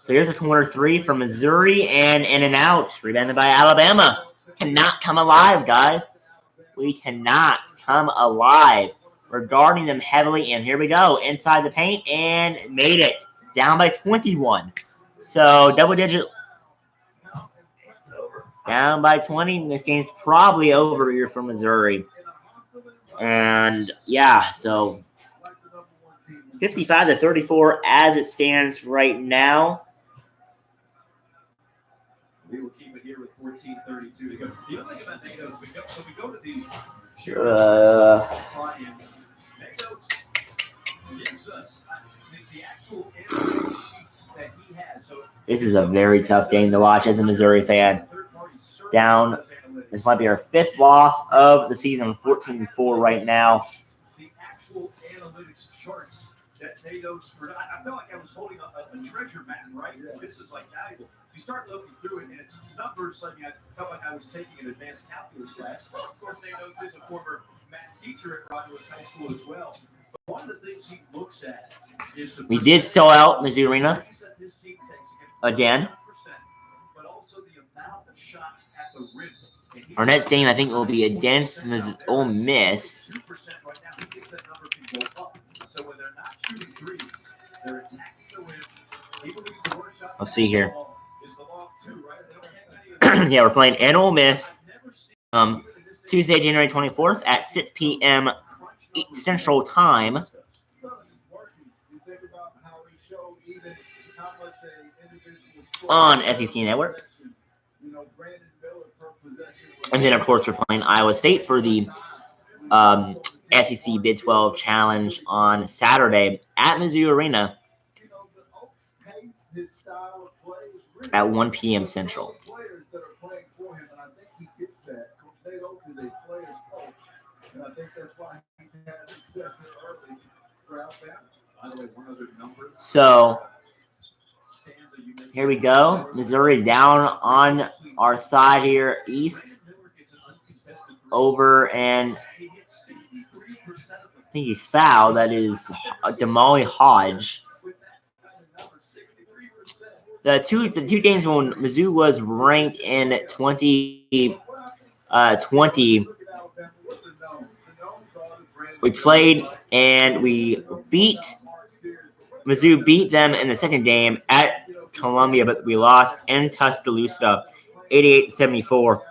So here's a corner three from Missouri and in and out. Rebounded by Alabama. Cannot come alive, guys. We cannot come alive. We're guarding them heavily, and here we go. Inside the paint and made it. Down by 21. So double digit. Down by 20. This game's probably over here for Missouri. And yeah, so 55-34 as it stands right now.
We will keep it here with 14:32 to go. The other thing about Nate Oates, we go to the Nate Oates gives us the actual sheets that he has. So
this is a very tough game to watch as a Missouri fan. Down. This might be our fifth loss of the season, 14-4 right now.
The actual analytics charts that Nate Oates, I felt like I was holding a treasure map, right? Yeah. This is like valuable. You start looking through it, and it's numbers. I mean, I felt like I was taking an advanced calculus class. Of course, Nate Oates is a former math teacher at Romulus High School as well. But one of the things he looks at is
we did sell out Mizzou Arena again.
But also the amount of shots at the rim.
Our next game, I think, will be against Ole Miss.
Right now, he thinks that number can go up. So when they're not shooting threes, they're attacking the rim. He believes the worst shot.
Let's see here.
Is the law of two, right? They don't have any
yeah, we're playing in Ole Miss Tuesday, January 24th at 6 p.m. Central Time. On SEC Network. And then, of course, we're playing Iowa State for the SEC Big 12 Challenge on Saturday at Mizzou Arena at 1 p.m. Central.
Nate Oates is a player's coach, and I think that's why he's had success here early for Alabama. By the way, one other number.
So here we go. Missouri down on our side here, East. Over, and I think he's fouled. That is Damali Hodge. The two games when Mizzou was ranked in 2020, we played and we beat Mizzou. Beat them in the second game at Columbia, but we lost in Tuscaloosa, 88-74.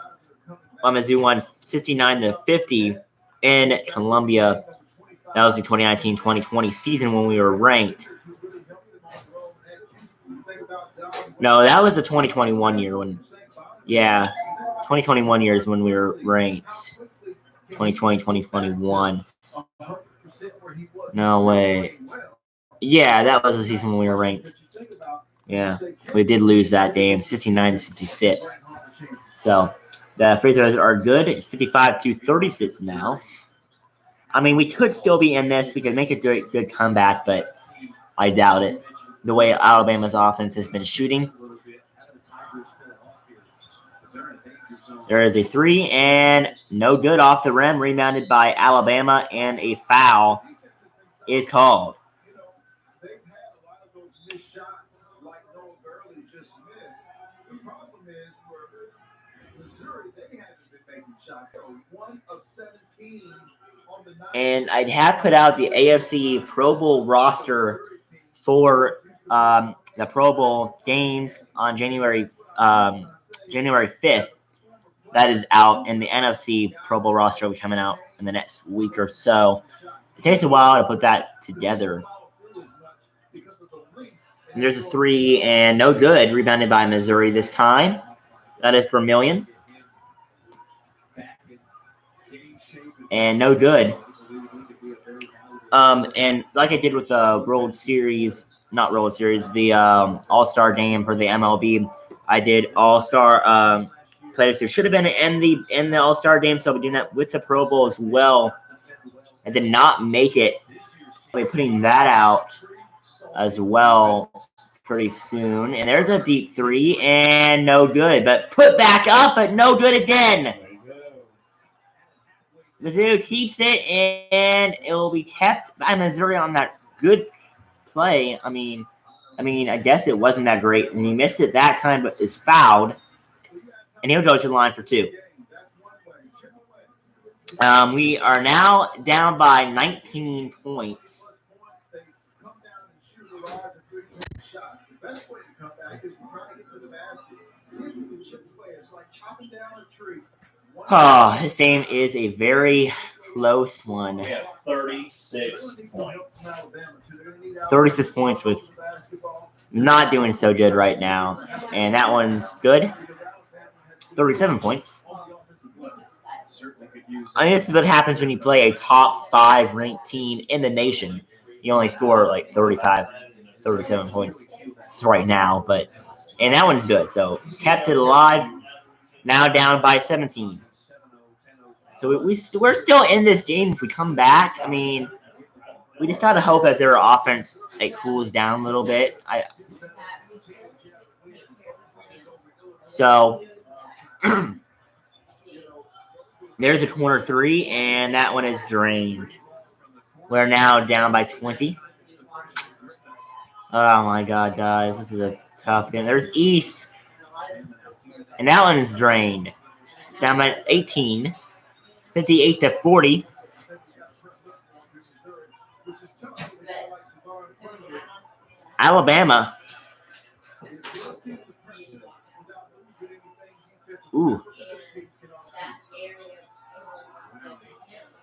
While Mizzou won 69-50 in Columbia. That was the 2019-2020 season when we were ranked. No, that was the 2021 year when, yeah, 2021 year is when we were ranked. 2020, 2021. No way. Yeah, that was the season when we were ranked. Yeah, we did lose that game, 69-66. So the free throws are good. It's 55-36 now. I mean, we could still be in this. We could make a good comeback, but I doubt it. The way Alabama's offense has been shooting. There is a three and no good off the rim, rebounded by Alabama, and a foul is called.
They've had a lot of those missed shots, like Noah Gurley just missed. The problem is for Missouri, they haven't been making shots. They're 1 of 17 on the night.
And I'd have put out the AFC Pro Bowl roster for the Pro Bowl games on January 5th. That is out, and the NFC Pro Bowl roster will be coming out in the next week or so. It takes a while to put that together. And there's a three and no good, rebounded by Missouri this time. That is for Million. And no good. And like I did with the World Series, not World Series, the All-Star game for the MLB, I did All-Star players who should have been in the All-Star game, so I'll be doing that with the Pro Bowl as well. I did not make it. I'll be putting that out as well pretty soon. And there's a deep three and no good, but put back up, but no good again. Mizzou keeps it, and it will be kept by Missouri on that good play. I mean, I guess it wasn't that great, and he missed it that time, but is fouled, and he'll go to the line for two. We are now down by 19 points.
The best way to come back is to try to get to the basket. See if you can chip away. It's like chopping down a tree.
Oh, this game is a very close one.
We have 36 points.
36 points with not doing so good right now. And that one's good. 37 points. I mean, this is what happens when you play a top 5 ranked team in the nation. You only score like 35, 37 points right now, and that one's good. So kept it alive. Now down by 17. So we're still in this game if we come back. I mean, we just gotta hope that their offense cools down a little bit. So there's a corner three, and that one is drained. We're now down by 20. Oh my God, guys, this is a tough game. There's East, and that one is drained. It's down by 18, 58-40. Alabama. Ooh.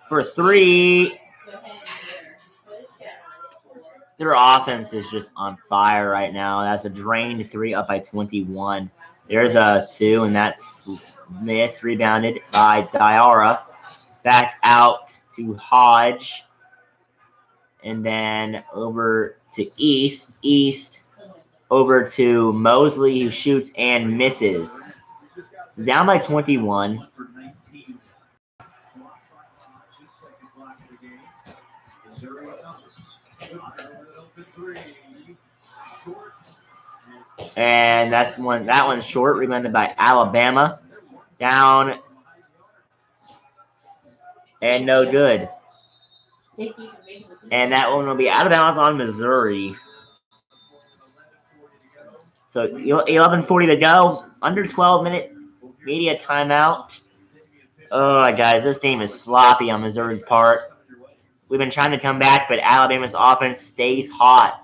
For three. Their offense is just on fire right now. That's a drained three, up by 21. There's a two, and that's missed, rebounded by Diarra. Back out to Hodge. And then over to East. East over to Mosley, who shoots and misses. Down by 21.
clock of the game. Missouri up. Open three. Short.
And that one's short, rebounded by Alabama. Down and no good. And that one will be out of bounds on Missouri. So 11:40 to go. Under 12-minute media timeout. Oh, guys, this game is sloppy on Missouri's part. We've been trying to come back, but Alabama's offense stays hot.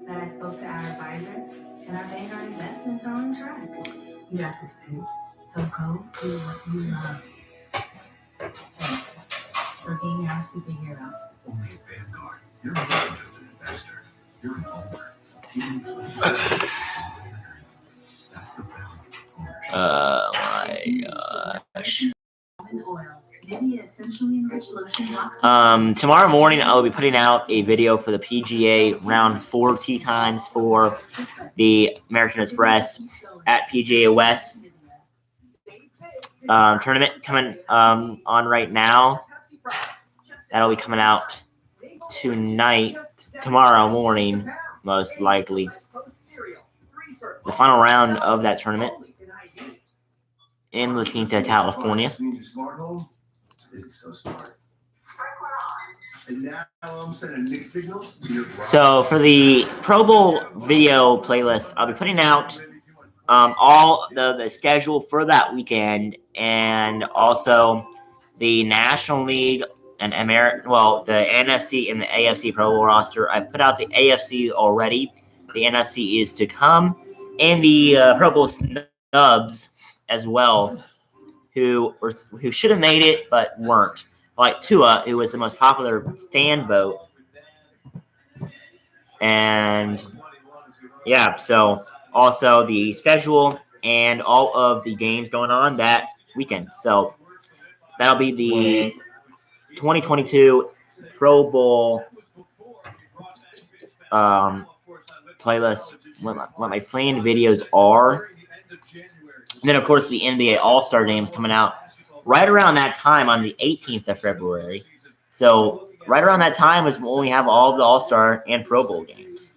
That I spoke to our advisor, and our Vanguard investments are on track. You got this, babe. So go do what you love. Thank you for being our superhero.
Only at Vanguard. You're more than just an investor. You're an owner. Even flexible. That's the value of ownership.
Oh my gosh.
Oil. Maybe essentially enriched lotion box.
Tomorrow morning I will be putting out a video for the PGA round 4 tee times for the American Express at PGA West tournament coming on right now. That'll be coming out tomorrow morning, most likely. The final round of that tournament in La Quinta, California.
Is it so smart? And now I'm sending mixed signals to your
So for the Pro Bowl video playlist, I'll be putting out all the schedule for that weekend, and also the National League and the NFC and the AFC Pro Bowl roster. I put out the AFC already. The NFC is to come, and the Pro Bowl snubs as well, who should have made it but weren't. Like Tua, who was the most popular fan vote. And yeah, so also the schedule and all of the games going on that weekend. So that'll be the 2022 Pro Bowl playlist, what my planned videos are. And then, of course, the NBA All-Star Games coming out right around that time on the 18th of February. So right around that time is when we have all of the All-Star and Pro Bowl games.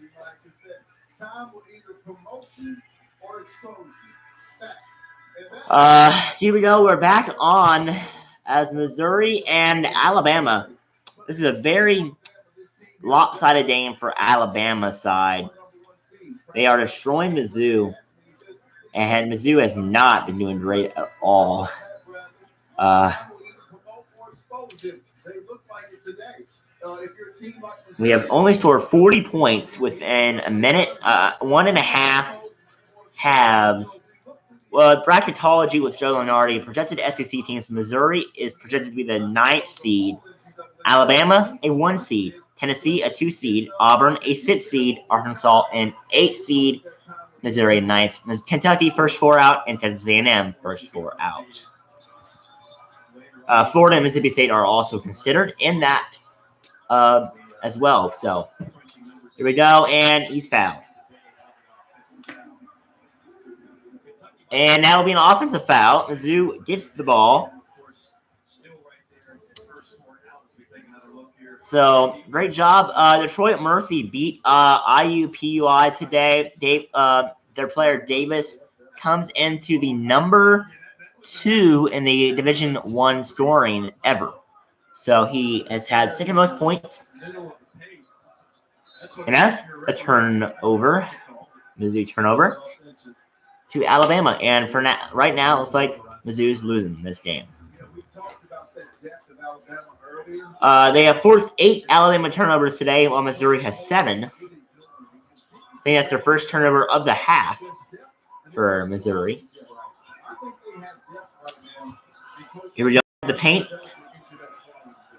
Here we go. We're back on as Missouri and Alabama. This is a very lopsided game for Alabama's side. They are destroying Mizzou, and Mizzou has not been doing great at all. We have only scored 40 points within a minute, 1.5 halves. Well, bracketology with Joe Lunardi projected SEC teams. Missouri is projected to be the 9th seed. Alabama, a 1 seed. Tennessee, a 2 seed. Auburn, a 6 seed. Arkansas, an 8 seed. Missouri, 9th. Kentucky, first 4 out. And Texas A&M, first 4 out. Florida and Mississippi State are also considered in that as well. So here we go, and he's fouled. And that will be an offensive foul. Mizzou gets the ball. So great job. Detroit Mercy beat IUPUI today. Their player Davis comes into the number 2 in the Division I scoring ever. So he has had 2nd most points. And that's a turnover. Mizzou turnover to Alabama. And for now, right now, it looks like Mizzou's losing this game. They have forced 8 Alabama turnovers today, while Missouri has 7. I think that's their first turnover of the half for Missouri. Here we go. The paint.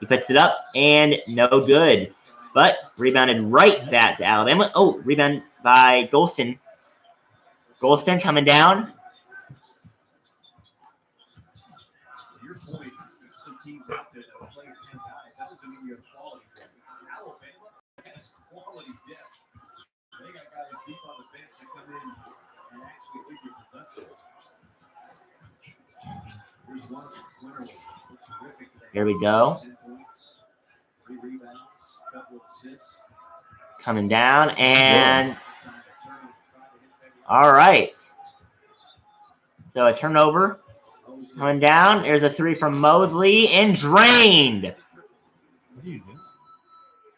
He puts it up, and no good. But rebounded right back to Alabama. Oh, rebound by Golston. Golston coming down.
Your point, some teams out there that play 10 guys, that doesn't mean you have quality. Alabama has quality depth.
Here we go. Coming down and all right. So a turnover coming down. There's a 3 from Mosley and drained.
What are you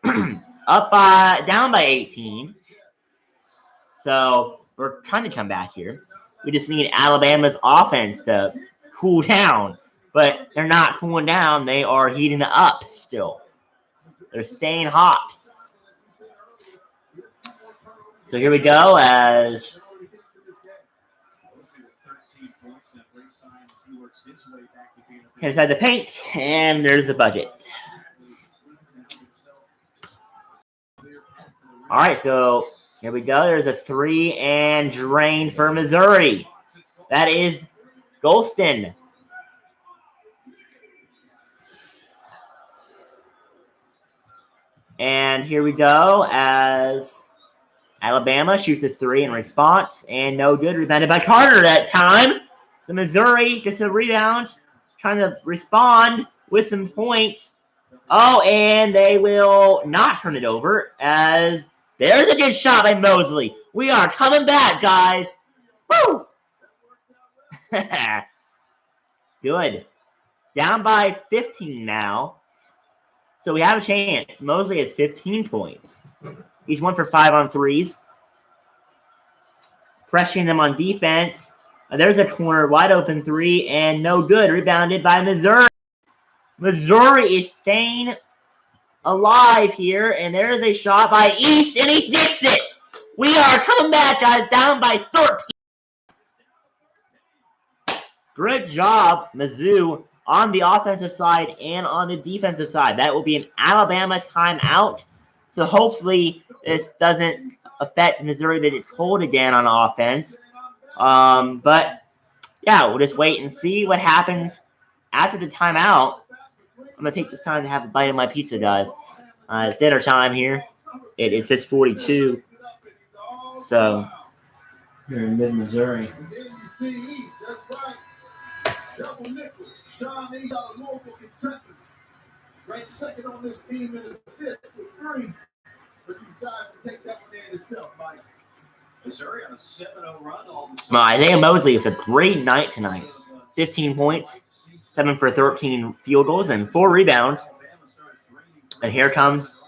doing?
Down by 18. So we're trying to come back here. We just need Alabama's offense to cool down. But they're not cooling down. They are heating up still. They're staying hot. So here we go as inside the paint, and there's the budget. All right, so here we go. There's a 3 and drain for Missouri. That is Golston. And here we go as Alabama shoots a 3 in response, and no good. Rebounded by Carter that time. So Missouri gets a rebound, trying to respond with some points. Oh, and they will not turn it over as there's a good shot by Mosley. We are coming back, guys. Woo! Good. Down by 15 now. So we have a chance. Mosley has 15 points. He's 1 for 5 on threes. Pressuring them on defense. There's a corner, wide open 3, and no good. Rebounded by Missouri. Missouri is staying alive here, and there is a shot by East, and he gets it. We are coming back, guys, down by 13. Good job, Mizzou, on the offensive side and on the defensive side. That will be an Alabama timeout. So hopefully this doesn't affect Missouri to get cold again on offense. But yeah, we'll just wait and see what happens after the timeout. I'm gonna take this time to have a bite of my pizza, guys. It's dinner time here. It is 6:42. So
You're in mid-Missouri.
And then you see East, that's right. Double nickel. Sean East out of Louisville, Kentucky. Ranked second on this team in assists with 3. But he decides to take that one in himself, Mike.
Missouri on a 7-0 run all of a
well,
sudden.
Isaiah Mosley with a great night tonight. 15 points, 7 for 13 field goals, and 4 rebounds. And here comes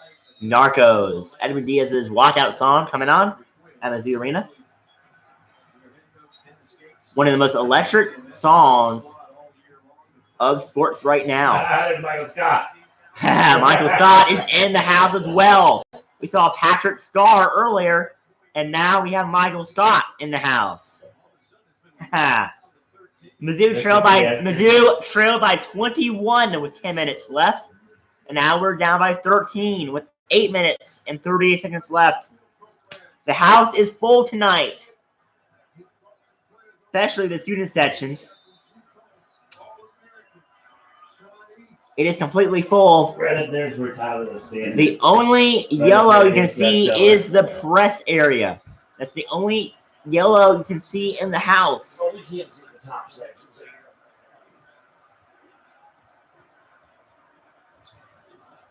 Narcos. Edwin Diaz's walkout song coming on at Mizzou Arena. One of the most electric songs of sports right now.
How did Michael Scott?
Michael Scott is in the house as well. We saw Patrick Starr earlier, and now we have Michael Scott in the house. Mizzou trailed by 21 with 10 minutes left, and now we're down by 13 with 8 minutes and 38 seconds left. The house is full tonight, especially the student section. It is completely full.
There's where Tyler was standing.
The only yellow you can see is the press area. That's the only yellow you can see in the house.
Oh, we can't see the top sections here.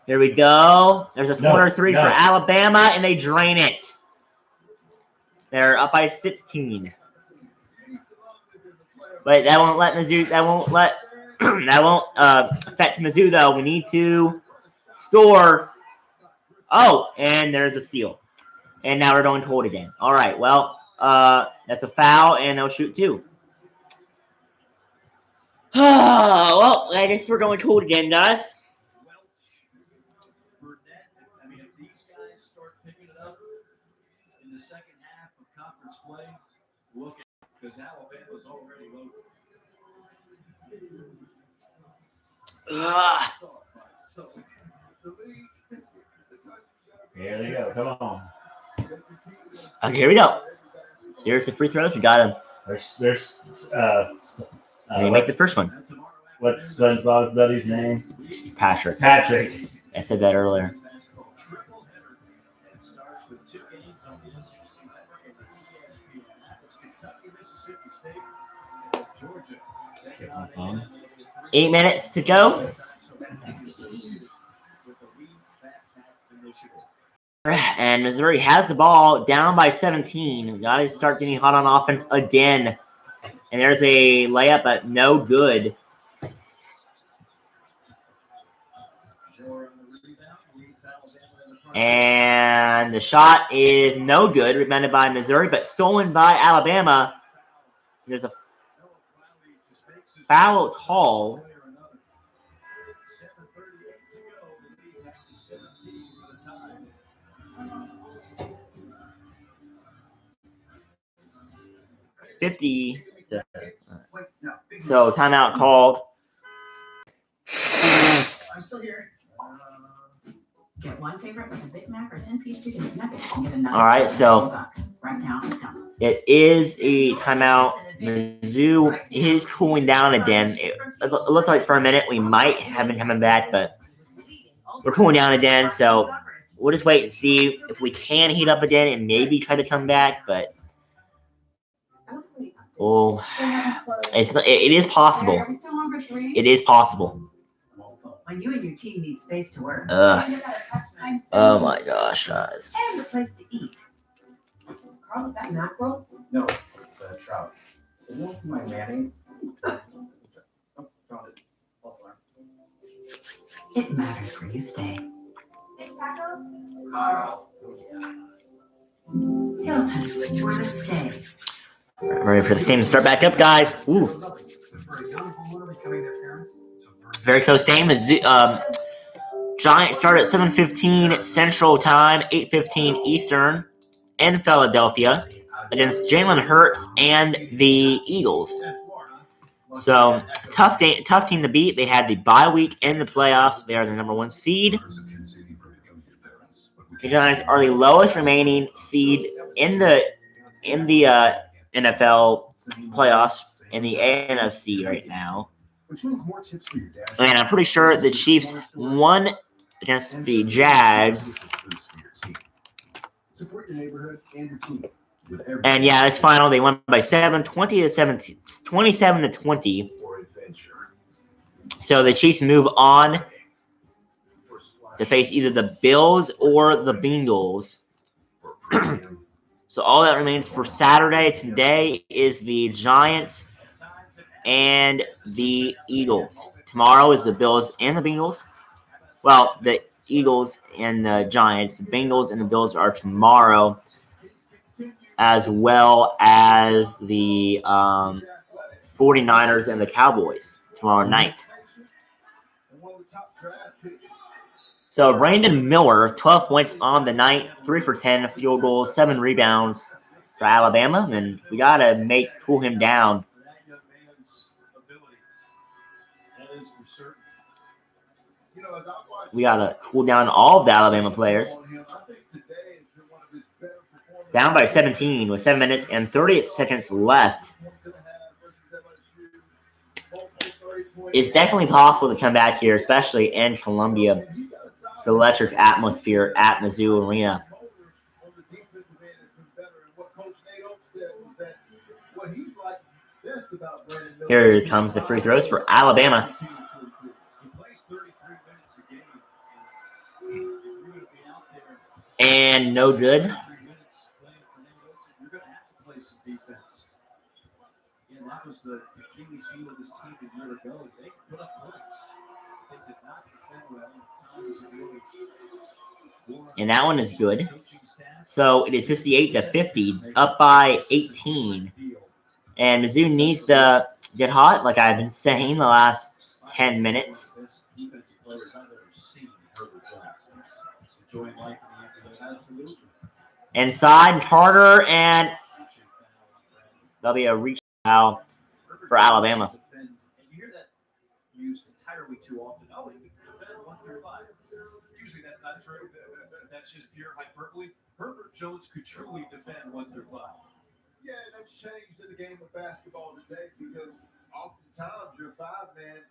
Here we go. There's a corner 3 for Alabama, and they drain it. They're up by 16. But that won't let Mizzou. That won't affect Mizzou though. We need to score. Oh, and there's a steal. And now we're going cold again. All right. Well, that's a foul, and they'll shoot 2. Well, I guess we're going cold again, guys.
Burnett, I mean, if these guys start picking it up in the second half of conference play, look at because Alabama's already loaded.
Here they go. Come on.
Okay, here we go. Here's the free throws. We got them.
There's
You make the first one.
what's SpongeBob's buddy's name?
Patrick.
Patrick.
I said that earlier.
Georgia.
8 minutes to go. And Missouri has the ball down by 17. Got to start getting hot on offense again. And there's a layup, but no good. And the shot is no good, rebounded by Missouri, but stolen by Alabama. There's a foul call. So timeout called.
I'm still here. Get one favorite with a Big Mac or 10-piece chicken McNuggets and get another.
All right, so
right now, McDonald's.
It is a timeout. Mizzou is cooling down again. It looks like for a minute we might have been coming back, but we're cooling down again. So we'll just wait and see if we can heat up again and maybe try to come back. But it is possible. It is possible.
When you and your team need space to work.
Oh my gosh, guys.
And a place to eat. Carl, is that mackerel?
No, it's a trout. You want some of my mayonnaise? Oh, found it. False alarm.
It matters where you stay.
Fish tacos?
Carl.
Hilton for the stay.
Ready for this game to start back up, guys. Ooh. Very close game. Giants start at 7:15 Central Time, 8:15 Eastern in Philadelphia against Jalen Hurts and the Eagles. So tough team to beat. They had the bye week in the playoffs. They are the #1 seed. The Giants are the lowest remaining seed in the NFL playoffs in the NFC right now. And I'm pretty sure the Chiefs won against the Jags. And yeah, it's final. They won by 27-20. So the Chiefs move on to face either the Bills or the Bengals. So all that remains for Saturday today is the Giants and the Eagles. Tomorrow is the Bills and the Bengals. Well, the Eagles and the Giants. The Bengals and the Bills are tomorrow, as well as the 49ers and the Cowboys tomorrow night. So Brandon Miller, 12 points on the night, 3 for 10, field goals, 7 rebounds for Alabama, and we gotta cool him down. We gotta cool down all of the Alabama players. Down by 17 with 7 minutes and 38 seconds left. It's definitely possible to come back here, especially in Columbia. It's an electric atmosphere at Mizzou Arena. Here comes the free throws for Alabama. And no good.
That was the Achilles heel of this team a year ago. They put up points. They did not defend well.
And that one is good. So it is 68-50, up by 18. And Mizzou needs to get hot, like I've been saying the last 10 minutes. Inside Carter, and there'll be a reach foul for Alabama.
And you hear that used entirely too often. Oh, he defended 1 through 5. Usually that's not true. That's just pure hyperbole. Herbert Jones could truly defend 1 through 5.
Yeah, that's changed in the game of basketball today because oftentimes your 5-man,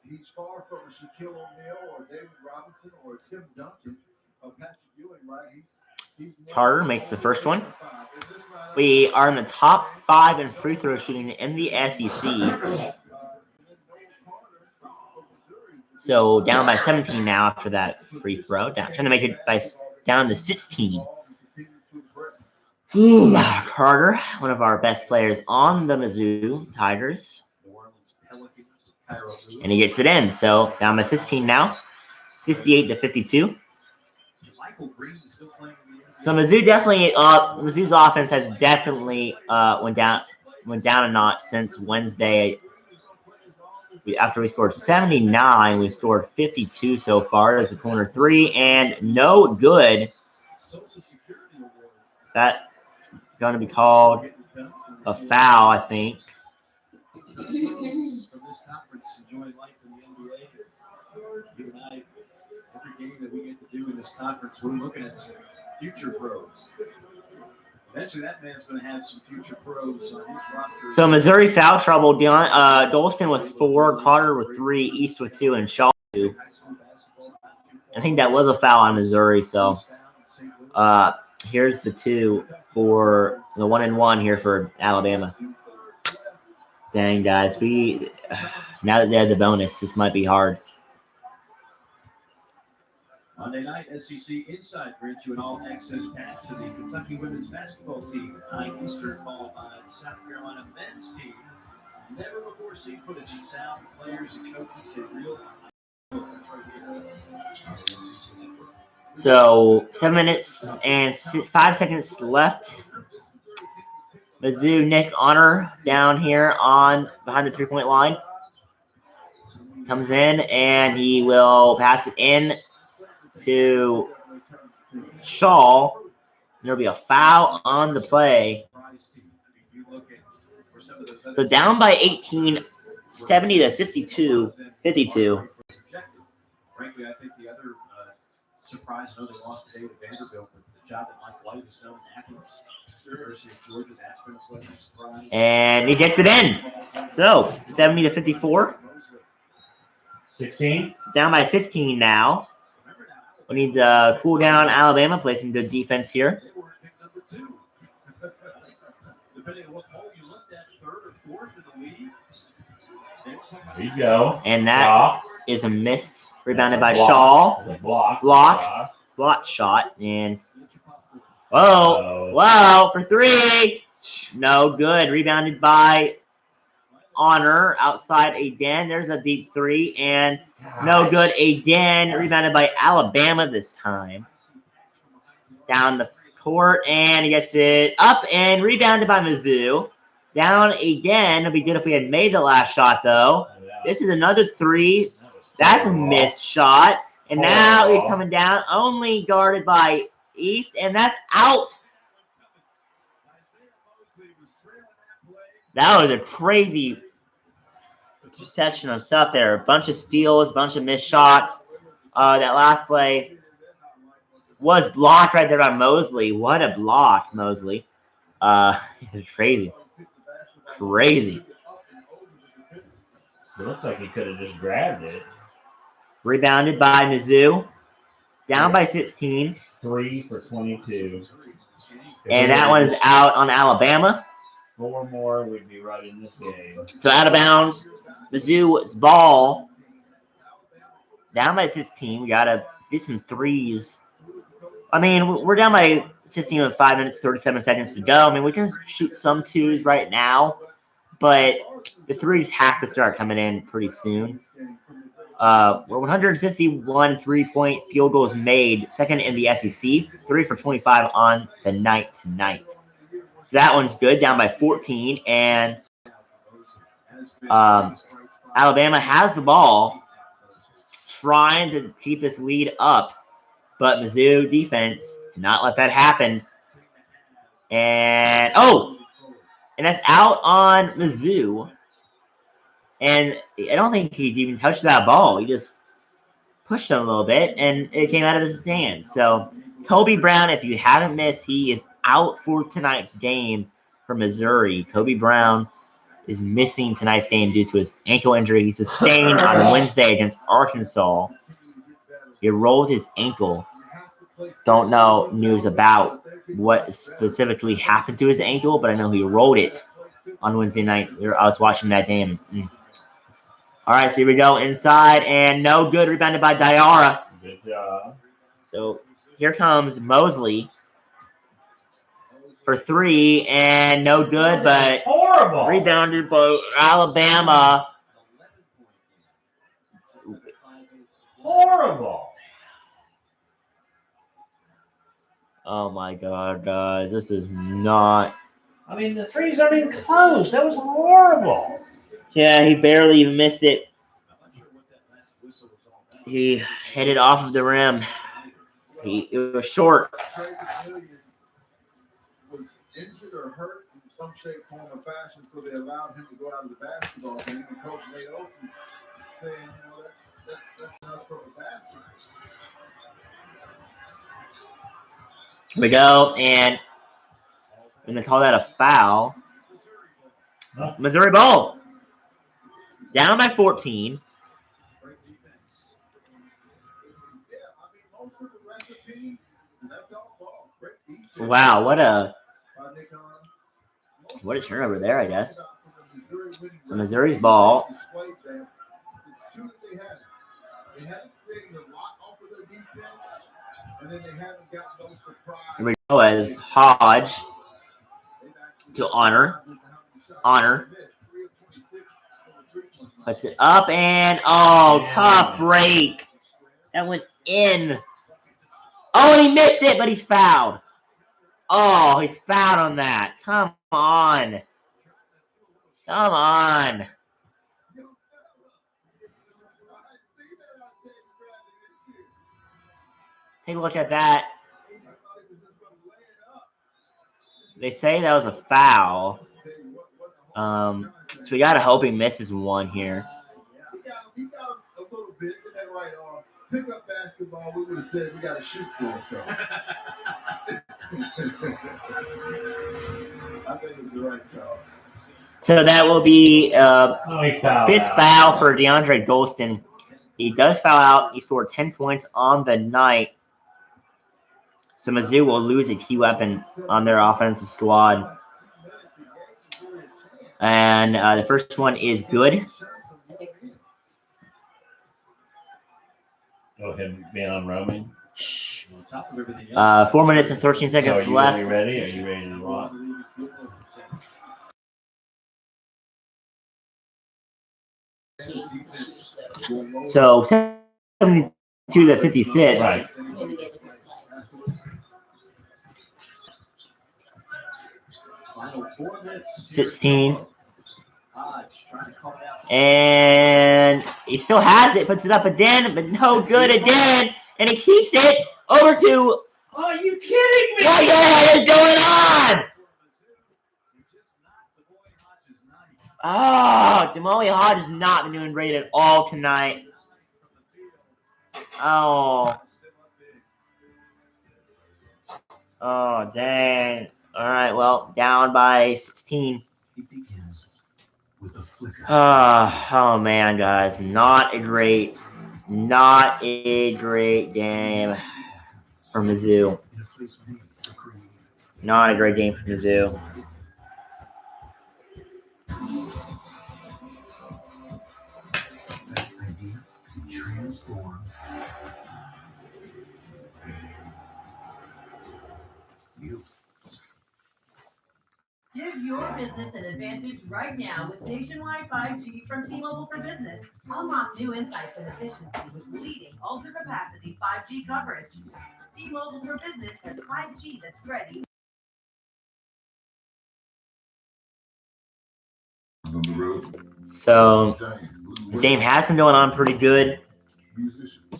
he's far from a Shaquille O'Neal or David Robinson or Tim Duncan or Patrick Ewing, right?
Carter makes the first one. We are in the top 5 in free throw shooting in the SEC. So down by 17 now after that free throw. Trying to make it down to 16. Carter, one of our best players on the Mizzou Tigers. And he gets it in. So down by 16 now. 68-52. So Mizzou definitely, Mizzou's offense has definitely went down a notch since Wednesday. After we scored 79, we've scored 52 so far as a corner 3, and no good. That's going to be called a foul, I think.
Every game that we get to do in this conference, we're looking at future pros. Eventually, that man's going to have some future pros on his roster.
So Missouri foul trouble. Dolson with 4, Carter with 3, East with 2, and Shaw 2. I think that was a foul on Missouri. So here's the 2 for the 1-and-1 here for Alabama. Dang, guys, now that they have the bonus, this might be hard.
Monday night, SEC Inside brings you an all-access pass to the Kentucky women's basketball team. 9 Eastern, followed by the South Carolina men's team. Never before seen footage and sound of players and coaches in real time.
So 7 minutes and 5 seconds left. Mizzou Nick Honor down here behind the 3-point line. Comes in and he will pass it in to Shaw. There'll be a foul on the play. So down by 18, 70-62, 52.
Frankly, I think the other surprise, I know they lost today to Vanderbilt, but the job that Mike White has done in Athens, University of Georgia, that's been a pleasant surprise.
And he gets it in. So 70-54.
16.
It's down by 15 now. We need to cool down Alabama, play some good defense here.
There you go.
And that is a miss. Rebounded by Shaw. Block shot. And whoa, for 3. No good. Rebounded by Honor outside Aden. There's a deep 3 and no good. Aden rebounded by Alabama this time. Down the court and he gets it up and rebounded by Mizzou. Down again. It'd be good if we had made the last shot though. This is another 3. That's a missed shot. And now he's coming down, only guarded by East, and that's out. That was a crazy section of stuff there. A bunch of steals, a bunch of missed shots. That last play was blocked right there by Mosley. What a block, Mosley. It's crazy. Crazy.
It looks like he could have just grabbed it.
Rebounded by Mizzou. Down by 16.
3 for 22.
And that one is out on Alabama.
4 more would be right in this game.
So out of bounds. Mizzou's ball. Down by 16. We got to do some threes. I mean, we're down by 16 with 5 minutes, 37 seconds to go. I mean, we can shoot some 2s right now. But the 3s have to start coming in pretty soon. We're 151 3-point field goals made, second in the SEC, 3 for 25 on the night tonight. So that one's good, down by 14, and Alabama has the ball, trying to keep this lead up, but Mizzou defense cannot let that happen. And that's out on Mizzou. And I don't think he even touched that ball. He just pushed him a little bit, and it came out of his hand. So Kobe Brown, if you haven't missed, he is out for tonight's game for Missouri. Kobe Brown is missing tonight's game due to his ankle injury he sustained on Wednesday against Arkansas. He rolled his ankle. don't know news about what specifically happened to his ankle, but I know he rolled it on Wednesday night. I was watching that game. All right, so here we go inside, and no good. Rebounded by Diarra.
Good job.
So here comes Mosley for 3, and no good, but
Horrible.
rebounded by Alabama.
Horrible.
Oh my God, guys, this is not.
I mean, the threes aren't even close. That was horrible.
Yeah, he barely even missed it. He hit it off of the rim. It was short.
Trey McMillian was injured or hurt in some shape, form, or fashion, so they allowed him to go out of the basketball game. And Coach Nate Oates is saying, you know, that's enough from the basket.
Here we go, and when they call that a foul, Missouri ball. Down by 14. Wow, what a turnover there, I guess. So Missouri's ball. Here we go as Hodge to Honor. Puts it up and tough break. That went in. Oh, and he missed it, but he's fouled. Oh, he's fouled on that. Come on. Come on. Take a look at that. They say that was a foul. So we gotta hope he misses one here.
He got a little bit in that right arm. Pick up basketball, we would have said we got to shoot for it, though. I think it's the right call.
So that will be
He fouled
fifth
out.
foul for DeAndre Golston. He does foul out. He scored 10 points on the night. So Mizzou will lose a key weapon on their offensive squad. And the first one is good.
Oh, him being on roaming.
4 minutes and 13
So
seconds
are you
left.
really ready? Are you ready to rock?
So 72 to 56.
Right.
Final 4 minutes.
16.
Hodge trying to call it out.
And he still has it, puts it up again, but no good again. And he keeps it over to.
Are you kidding me?
What the hell is going on? Oh, Jamoe Hodge has not been doing great at all tonight. Oh, dang. All right, well, down by 16.
It begins with a flicker.
Oh man, guys, not a great game for Mizzou.
In a place made for creative.
Not a great game for Mizzou.
That idea can transform you.
Give your business an advantage right now with nationwide 5G from T-Mobile for Business. Unlock new insights and efficiency with leading ultra-capacity 5G coverage. T-Mobile for Business has 5G that's ready.
So the game has been going on pretty good,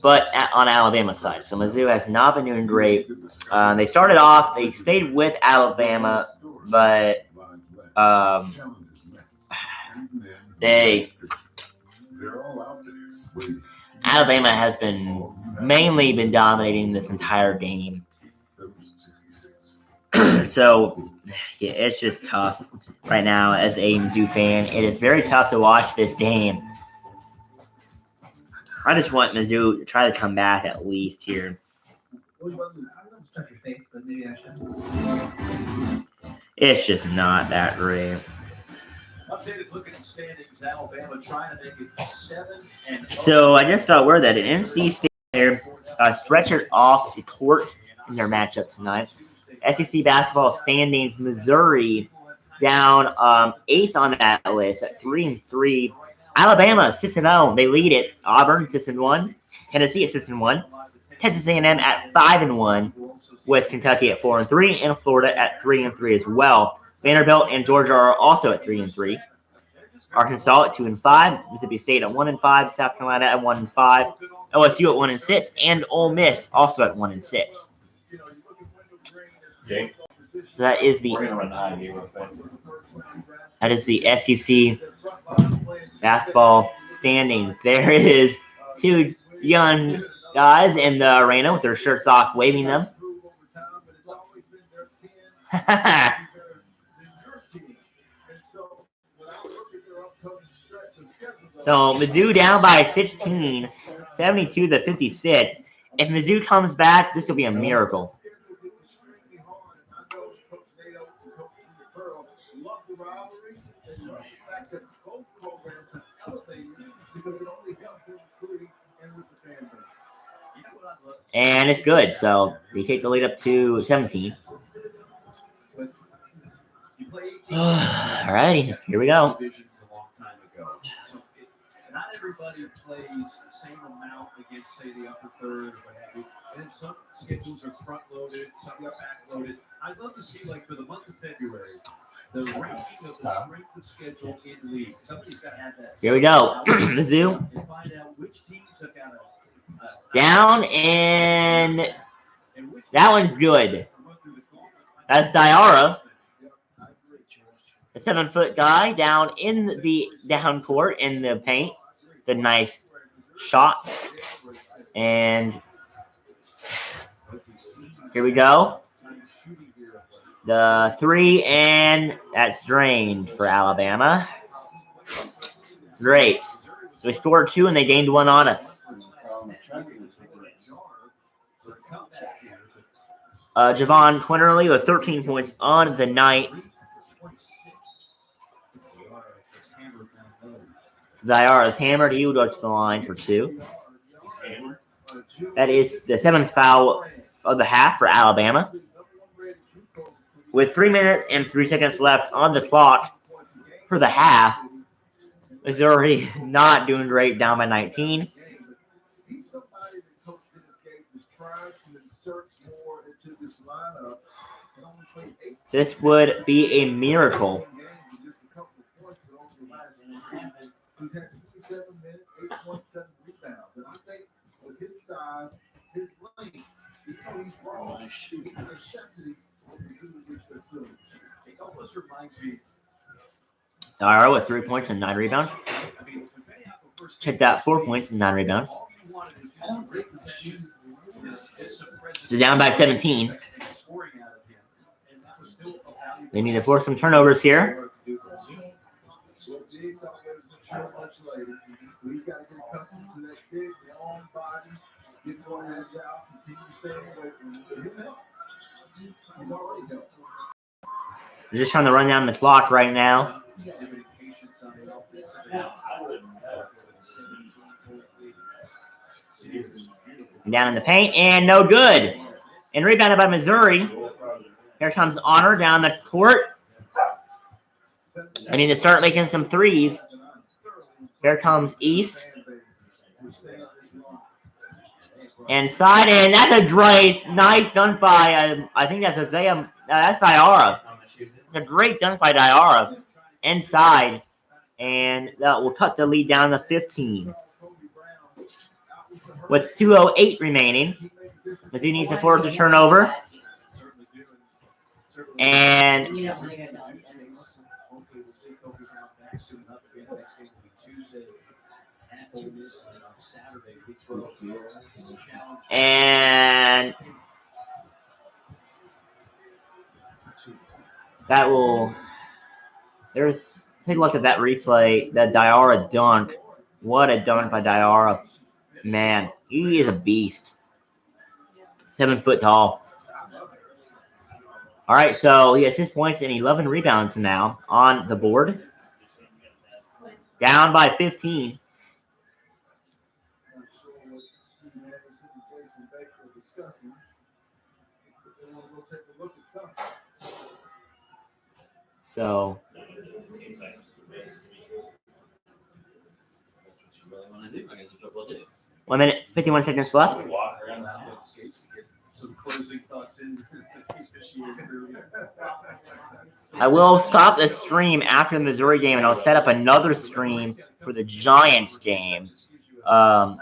but on Alabama's side. So Mizzou has not been doing great. They started off, they stayed with Alabama, but Alabama has mainly been dominating this entire game. So yeah, it's just tough right now as a Mizzou fan. It is very tough to watch this game. I just want Mizzou to try to come back at least here.
Touch your face, but maybe I should.
It's just not that great.
Updated look at the standings. Alabama trying to make it 7-0.
So I just thought that an NC State player stretchered off the court in their matchup tonight. SEC basketball standings: Missouri down 8th on that list at 3-3. Alabama 6-0. They lead it. Auburn 6-1. Tennessee at 6-1. Texas A&M at 5-1, with Kentucky at 4-3, and Florida at 3-3 as well. Vanderbilt and Georgia are also at 3-3. Arkansas at 2-5. Mississippi State at 1-5. South Carolina at 1-5. LSU at 1-6, and Ole Miss also at 1-6.
Jake,
So that is the
we're gonna run out of here real quick.
SEC basketball standings. There is two young guys in the arena with their shirts off, waving them. So Mizzou down by 16, 72-56. If Mizzou comes back, this will be a miracle. And it's good. So they take the lead up to 17. Alrighty, here we go.
Not everybody plays the same amount against, say, the upper third or what have you. And some schedules are front loaded, some are back loaded. I'd love to see, like, for the month of February, the ranking of the strength of schedule in leagues. Somebody's got to have that.
Here we go. Mizzou
And find out which teams have got
down, and that one's good. That's Diarra, a 7-foot guy down in the down court in the paint. The nice shot. And here we go. The three, and that's drained for Alabama. Great. So we scored 2 and they gained 1 on us. Javon Quinterly with 13 points on the night. Diarra is hammered. He would go to the line for 2. That is the 7th foul of the half for Alabama. With 3 minutes and 3 seconds left on the clock for the half, Missouri not doing great, down by 19. This would be a miracle.
He's had 27 minutes, 8.7 rebounds. And I think with his size, his length, even though he's raw, he's a necessity for the facility.
It almost reminds me.
Diarra with 3 points and 9 rebounds. Check that, 4 points and 9 rebounds. So down by 17. They need to force some turnovers here.
Much later. So he's got to get accustomed to that big, long body, get more agile, continue to stay away from him. He'll help. He's already helped.
They're just trying to run down the clock right now. Down in the paint, and no good. And rebounded by Missouri. Here comes Honor down the court. I need to start making some threes. Here comes East. Inside, and that's a great, nice dunk by, I think that's Isaiah, that's Diarra. It's a great dunk by Diarra. Inside, and that will cut the lead down to 15. With 2:08 remaining, Mizzou needs to force a turnover. And that will, take a look at that replay, that Diarra dunk. What a dunk by Diarra. Man, he is a beast. 7 foot tall. All right, so he has 6 points and 11 rebounds now on the board. Down by 15.
Not sure what Steve Anderson and Jason Baker are discussing. They want to go take a look at something.
So
Really want to do? I guess that's what we'll do.
1 minute, 51 seconds left.
Walk around that wet skates to get some closing thoughts in.
I will stop the stream after the Missouri game, and I'll set up another stream for the Giants game for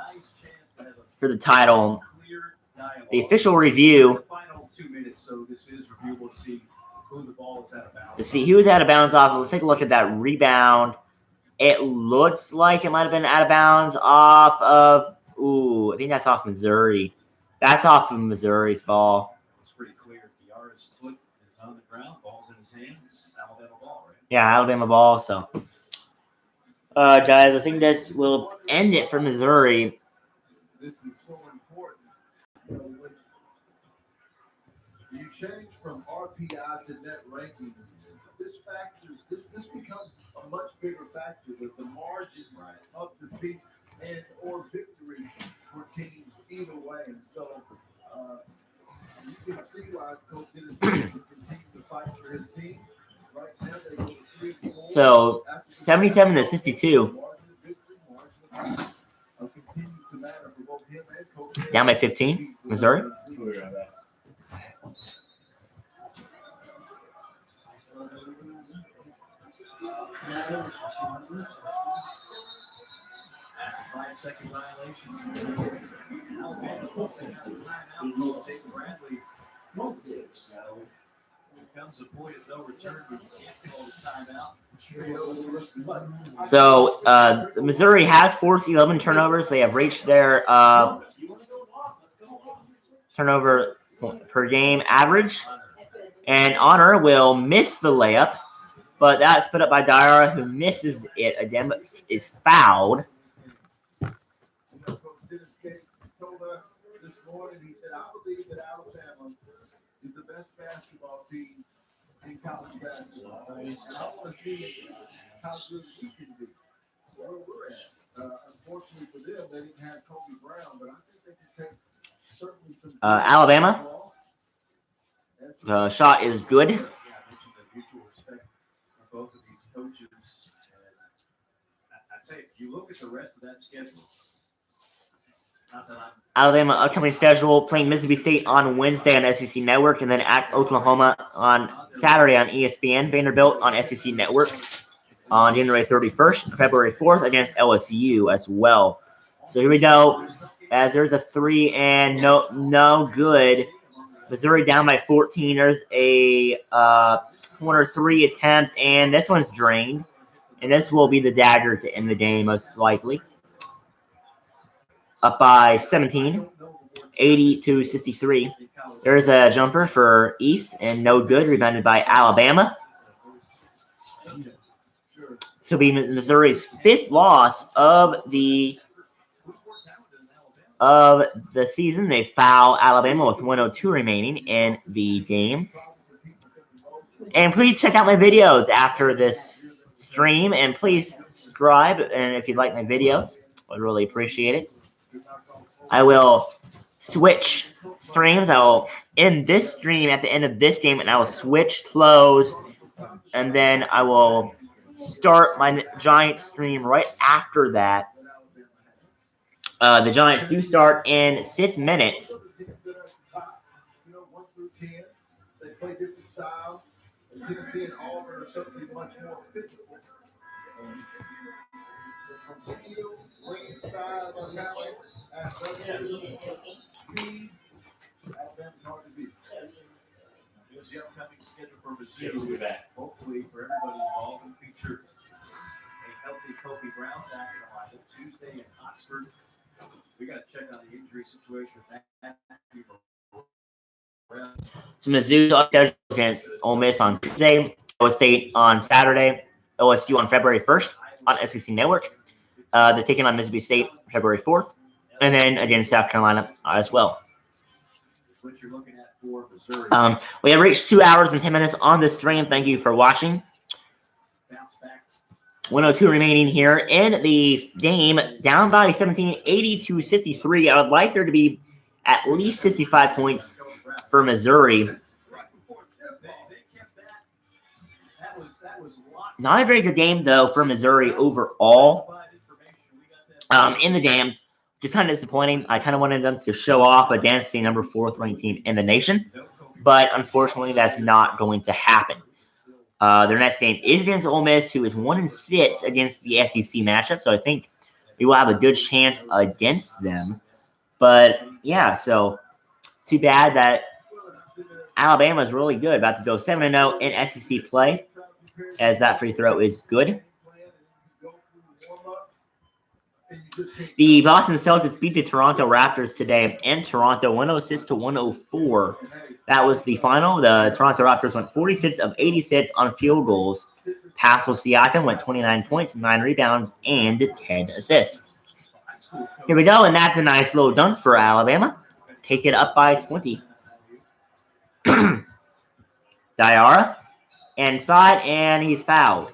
the title. The official review
Final 2 minutes, so this is reviewable to see who the ball is out of bounds.
to see who was out of bounds off. Let's take a look at that rebound. It looks like it might have been out of bounds off of. Ooh, I think that's off Missouri. That's off of Missouri's ball.
It's pretty clear. Diarra's foot is on the ground, ball's in his hands. Alabama ball, right?
Yeah, Alabama ball. So, guys, I think this will end it for Missouri.
This is so important. You know, when you change from RPI to net ranking, this becomes a much bigger factor with the margin of defeat and or victory for teams either way. And so you can see why Coach Dennis Gates has continued to fight for his team. Right now they go to 3-4.
So 77 to 62. Down by 15, Missouri.
That's a 5-second violation. Alabama thought they had a timeout called. Jake Bradley won't give. So there comes a point of no return. We can't call the timeout.
So Missouri has forced 11 turnovers. They have reached their turnover per game average. And Honor will miss the layup, but that's put up by Diarra, who misses it again, but is fouled.
Coach Dennis Gates told us this morning, he said, I believe that Alabama is the best basketball team in college basketball. And I want to see how good we can be, where we're at. Unfortunately for them, they didn't have Kobe Brown, but I think they can take certainly some.
Alabama. The shot is good.
Yeah, I mentioned the mutual respect for both of these coaches. And I tell you, if you look at the rest of that schedule, not that I'm
Alabama upcoming schedule, playing Mississippi State on Wednesday on SEC Network, and then at Oklahoma on Saturday on ESPN. Vanderbilt on SEC Network on January 31st, February 4th against LSU as well. So here we go. As there's a 3 and no good. Missouri down by 14. There's a corner 3 attempt, and this one's drained. And this will be the dagger to end the game, most likely. Up by 17, 80 to 63. There's a jumper for East, and no good, rebounded by Alabama. This will be Missouri's 5th loss of the season. They foul Alabama with 1:02 remaining in the game. And please check out my videos after this stream, and please subscribe. And if you like my videos, I'd really appreciate it. I will switch streams. I will end this stream at the end of this game, and I will switch close, and then I will start my Giants stream right after that. The Giants do start in 6 minutes.
You know, 1 through 10, they play different styles. And Tennessee and Auburn are certainly much more physical. From skill, length, size, talent, athleticism, speed, Alabama's hard to beat.
Here's the upcoming schedule for Missouri. Hopefully for everybody involved, will feature a healthy Kobe Brown back in the lineup Tuesday in Oxford. We got to check on the injury situation with that.
So Mizzou schedule against Ole Miss on Tuesday, Iowa State on Saturday, OSU on February 1st on SEC Network. They're taking on Mississippi State February 4th, and then against South Carolina as well.
what you're looking at for Missouri.
We have reached 2 hours and 10 minutes on the stream. Thank you for watching.
Bounce back.
102 remaining here in the game. Down by 17, 80-63. I would like there to be at least 65 points for Missouri.
They kept that. That was locked.
Not a very good game, though, for Missouri overall. In the game, just kind of disappointing. I kind of wanted them to show off against the number 4th ranked team in the nation, but unfortunately, that's not going to happen. Their next game is against Ole Miss, who is 1-6 against the SEC matchup, so I think we will have a good chance against them. But yeah, so too bad that Alabama is really good, about to go 7-0 in SEC play, as that free throw is good. The Boston Celtics beat the Toronto Raptors today in Toronto, 106-104. That was the final. The Toronto Raptors went 46 of 86 on field goals. Pascal Siakam went 29 points, 9 rebounds, and 10 assists. Here we go, and that's a nice little dunk for Alabama. Take it up by 20. Diarra inside, and he's fouled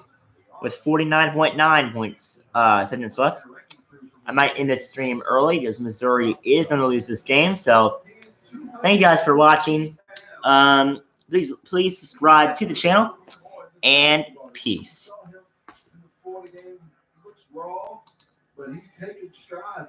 with 49.9 points seconds left. I might end this stream early because Missouri is going to lose this game. So thank you guys for watching. Please subscribe to the channel, and peace.
But he's taking strides.